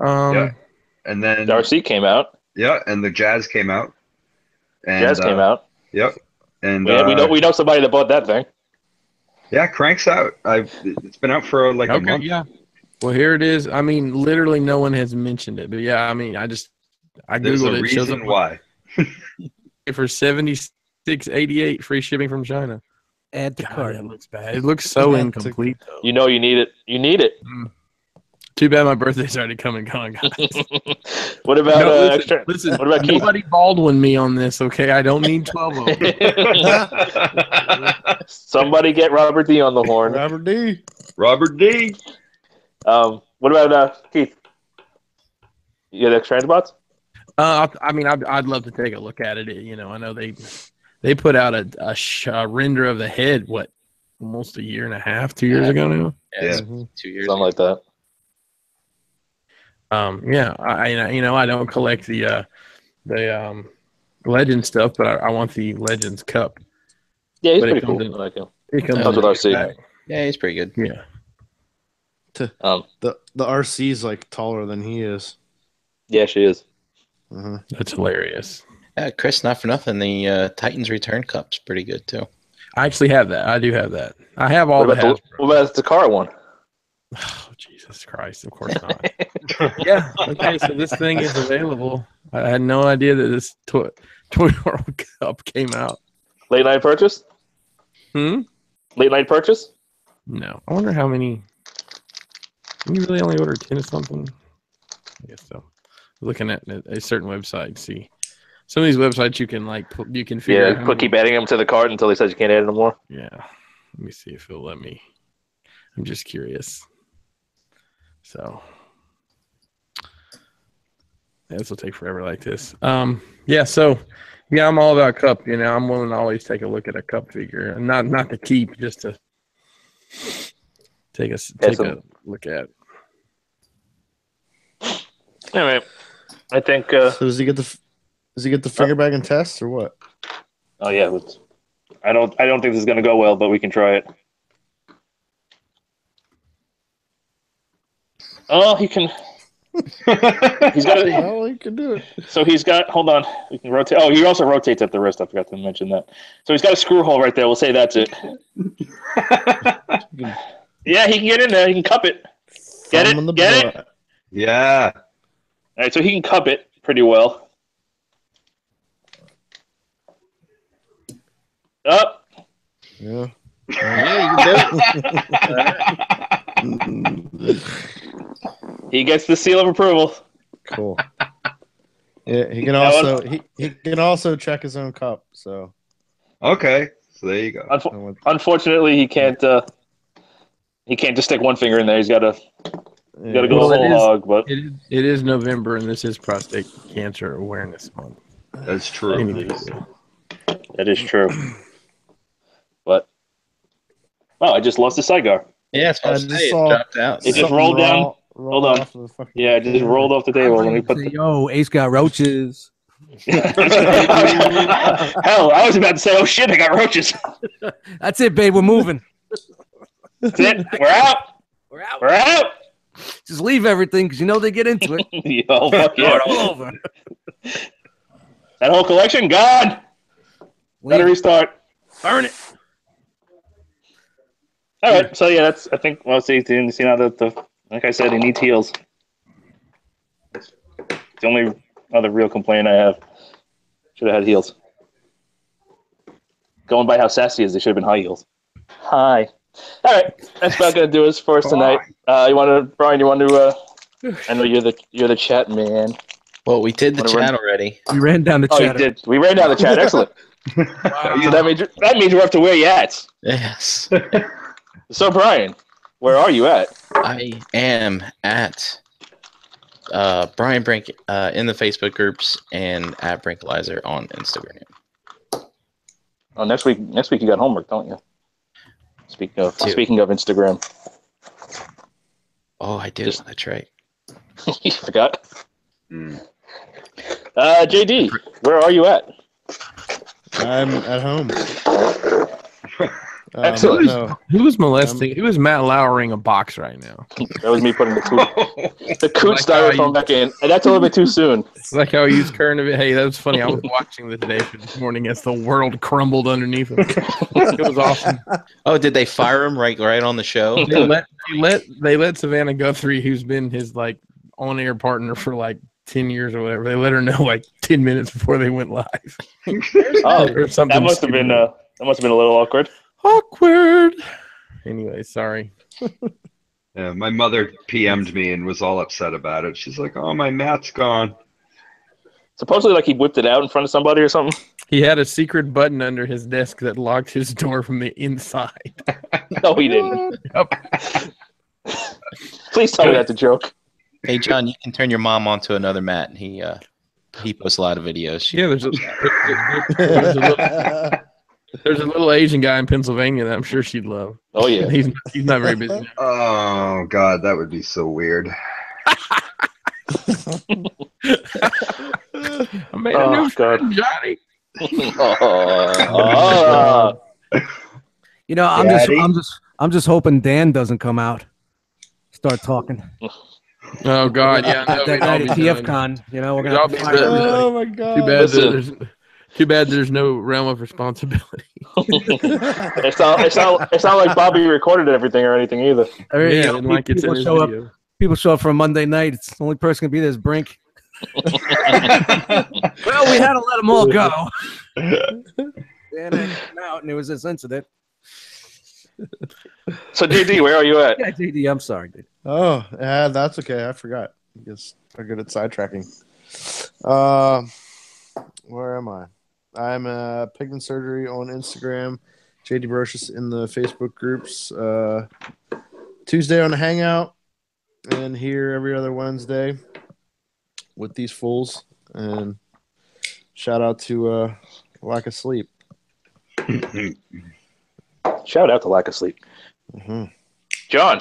Yeah. And then Darcy came out. yeah, and the Jazz came out. And, Jazz came out. Yep. And We know somebody that bought that thing. yeah, Crank's out. It's been out for like a Okay, month. yeah. Well, here it is. I mean, literally no one has mentioned it. But, yeah, I mean, I There's Googled a it. It shows up reason why. for $76.88 free shipping from China. Add to God, cart. that looks bad. It looks so incomplete, though. You know you need it. You need it. Too bad my birthday's already come and gone, guys. What about No, listen, extra? listen, What about Keith? nobody Baldwin me on this, okay? I don't need 12 of them. Somebody get Robert D on the horn. Robert D. Robert D. What about Keith? You got extra bots? I mean, I'd love to take a look at it. You know, I know they put out a render of the head, what, almost a year and a half, 2 years ago now? Yeah, it's Mm-hmm. 2 years. Something like that. Yeah, I don't collect the Legend stuff, but I want the Legends Cup. Yeah, he's But it pretty comes cool. in- I like him. It comes Comes in with a RC. bag. Yeah, he's pretty good. Yeah. The RC's like taller than he is. Yeah, she is. That's hilarious. Chris, not for nothing, the Titans Return Cup's pretty good too. I actually have that. I do have that. I have all What the about Hasbro. what about the car one? Oh, Jesus Christ. Of course not. Yeah. Okay. So this thing is available. I had no idea that this Toy World Cup came out. Late night purchase? Hmm? Late night purchase? No. I wonder how many. Can you really only order 10 or something? I guess so. Looking at a certain website, see. Some of these websites you can you can figure out. Yeah, how but keep many- adding them to the cart until he says you can't add no more. Yeah. Let me see if it'll let me. I'm just curious. So yeah, this will take forever like this. Yeah, so yeah, I'm all about cup. You know, I'm willing to always take a look at a cup figure. Not to keep, just to take a look at. Anyway, I think. So does he get the finger bag and test or what? Oh yeah, I don't think this is gonna go well, but we can try it. Oh, he can. He's got. Well, he can do it. So he's got. Hold on, we can rotate. Oh, he also rotates at the wrist. I forgot to mention that. So he's got a screw hole right there. We'll say that's it. Yeah, he can get in there. He can cup it. Get Thumb on the it? Get it? butt. Yeah. All right, so he can cup it pretty well. Up. Yeah. Yeah, you can do it. He gets the seal of approval. Cool. Yeah, he can also he can also check his own cup. So Okay. So there you go. Unfortunately, he can't. He can't just stick one finger in there. He's got to. yeah. Got to go Well, the whole hog. But It is November, and this is Prostate Cancer Awareness Month. That's true. Anyways, that is true. But I just lost the cigar. Yeah, it's I supposed to just say it saw dropped out. It just something rolled down. rolled Hold on. off of the fucking Yeah, it just rolled off the table. Let me put the. Yo, Ace got roaches. Hell, I was about to say, oh shit, I got roaches. That's it, babe. We're moving. That's it. We're out. We're out. We're out. Just leave everything because you know they get into it. Yo, fuck yeah. All over. That whole collection gone. Gotta restart. Burn it. All right, so yeah, that's. I think. Well, see now that like I said, he needs heels. It's the only other real complaint I have. Should have had heels. Going by how sassy he is, they should have been high heels. Hi. All right, that's about gonna do us for us tonight. Brian? You want to? I know you're the chat man. Well, we did the chat already. We ran down the Oh, chat. you did. We ran down the chat. Excellent. So that means we're up to where you at. Yes. So Brian, where are you at? I am at Brian Brink in the Facebook groups and at Brinkalizer on Instagram. Oh, next week you got homework, don't you? Speaking of Instagram. Oh, I do. That's right. You forgot. JD, where are you at? I'm at home. Excellent. No. who was molesting? Who is Matt Lowering a box right now? That was me putting the Koot Like how styrofoam you- back in, and that's a little bit too soon. It's like how he used current event. Hey, that was funny. I was watching the Today Show this morning as the world crumbled underneath him. It was awesome. Oh, did they fire him right on the show? They let Savannah Guthrie, who's been his like on-air partner for like 10 years or whatever. They let her know like 10 minutes before they went live. Oh, Or something. that must have been a little awkward. Awkward. Anyway, sorry. Yeah, my mother PM'd me and was all upset about it. She's like, "Oh, my mat's gone." Supposedly, like he whipped it out in front of somebody or something. He had a secret button under his desk that locked his door from the inside. No, he didn't. Please tell me that's a joke. Hey, John, you can turn your mom onto another Matt. He posts a lot of videos. Yeah, there's a little Asian guy in Pennsylvania that I'm sure she'd love. Oh yeah, He's not very busy now. Oh God, that would be so weird. I made a new God. friend, Johnny. You know, I'm just hoping Dan doesn't come out. Start talking. Oh God, yeah. No, That night at TFCon, you know, we're gonna have to fire everybody. Oh my god. Too bad there's no realm of responsibility. It's not like Bobby recorded everything or anything either. I mean, Yeah, you know, and like it's in people his show up. video. People show up for a Monday night. It's the only person gonna be there is Brink. Well, we had to let them all go. Dan came out, and there was this incident. So JD, where are you at? Yeah, JD, I'm sorry, dude. Oh, yeah, that's okay. I forgot. I guess I'm good at sidetracking. Where am I? I'm Pigment Surgery on Instagram. JD Brocious in the Facebook groups. Tuesday on the Hangout, and here every other Wednesday with these fools. And shout out to Lack of Sleep. Shout out to Lack of Sleep. Mm-hmm. John.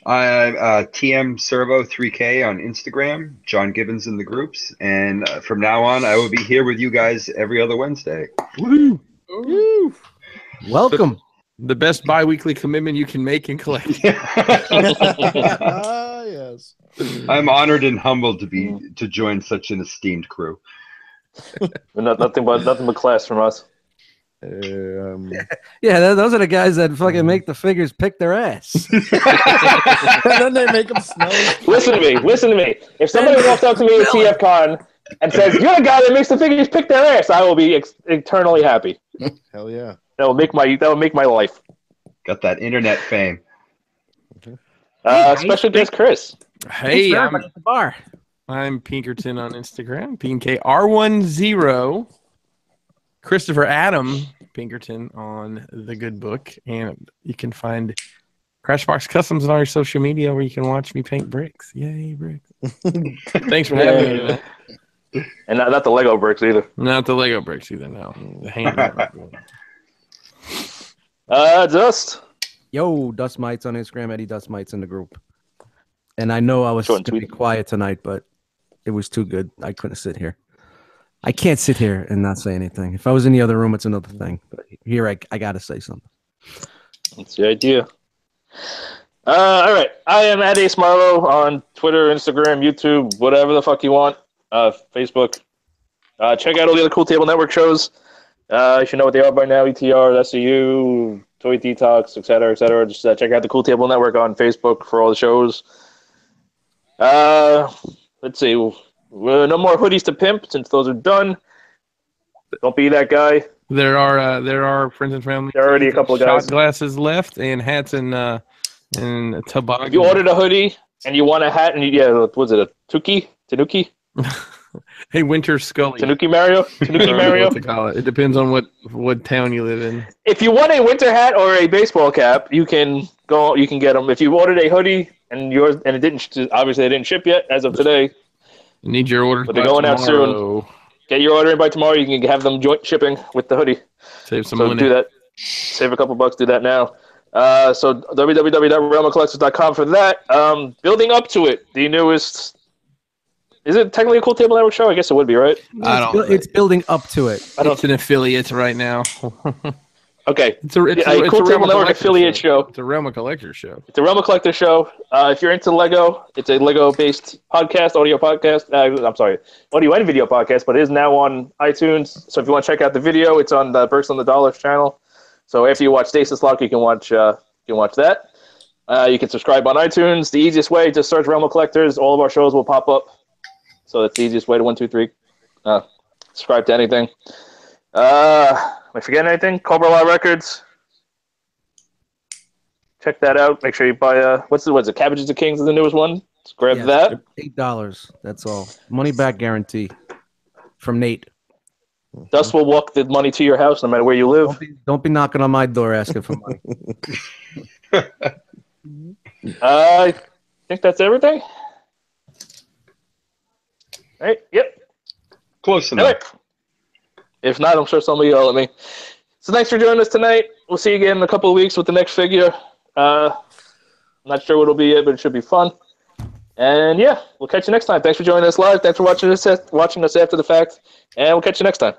TM Servo 3K on Instagram, John Gibbons in the groups, and from now on, I will be here with you guys every other Wednesday. Woo! Welcome. The best bi-weekly commitment you can make and collect. Yes. I'm honored and humbled to join such an esteemed crew. Nothing but class from us. Yeah, those are the guys that fucking make the figures pick their ass. And then they make them smell. Listen to me. If somebody walks up to me at TFCon and says, "You're the guy that makes the figures pick their ass," I will be eternally happy. Hell yeah. That will make my life. Got that internet fame. Special guest Chris. Hey, I'm at the bar. I'm Pinkerton on Instagram, PNKR10. Christopher Adam Pinkerton on The Good Book. And you can find Crashbox Customs on our social media where you can watch me paint bricks. Yay, bricks. Thanks for having me today. And not the Lego bricks either. Not the Lego bricks either, no. The hand. Dust. Yo, Dust Mites on Instagram, Eddie Dust Mites in the group. And I know I was going to be quiet tonight, but it was too good. I couldn't sit here. I can't sit here and not say anything. If I was in the other room, it's another thing. But here, I got to say something. That's the idea. All right. I am at Ace Marlowe on Twitter, Instagram, YouTube, whatever the fuck you want. Facebook. Check out all the other Cool Table Network shows. You should know what they are by now. ETR, SCU, Toy Detox, etc., etc. Just check out the Cool Table Network on Facebook for all the shows. Let's see. No more hoodies to pimp since those are done. Don't be that guy. There are friends and family. There are already a couple of guys. Shot glasses left and hats and toboggan. If you ordered a hoodie and you want a hat and was it a Tanuki? Hey, Winter Scully. Tanuki Mario? Tanuki Mario? What to call it. It depends on what town you live in. If you want a winter hat or a baseball cap, you can get them. If you ordered a hoodie and it didn't ship yet as of today. You need your order. But they're going out soon. Get your order in by tomorrow. You can have them joint shipping with the hoodie. Save some money. Do that. Save a couple bucks. Do that now. So www.realmacollectors.com for that. Building up to it, the newest. Is it technically a Cool Table Network show? I guess it would be, right? It's building up to it. It's an affiliate right now. Okay. It's a Cool Table Network affiliate show. It's a Realm of Collector show. It's a Realm of Collector show. If you're into Lego, it's a Lego-based podcast, audio podcast. Audio and video podcast, but it is now on iTunes. So if you want to check out the video, it's on the Burks on the Dollars channel. So after you watch Stasis Lock, you can watch that. You can subscribe on iTunes. The easiest way, just search Realm of Collectors. All of our shows will pop up. So that's the easiest way to subscribe to anything. Am I forgetting anything? Cobra Law Records. Check that out. Make sure you buy what's it? Cabbages of Kings is the newest one. Let's grab that. $8. That's all. Money back guarantee from Nate. Dust will walk the money to your house no matter where you live. Don't be knocking on my door asking for money. I think that's everything. All right. Yep. Close enough. Right. If not, I'm sure somebody will yell at me. So thanks for joining us tonight. We'll see you again in a couple of weeks with the next figure. I'm not sure what it'll be yet, but it should be fun. And yeah, we'll catch you next time. Thanks for joining us live. Thanks for watching us after the fact. And we'll catch you next time.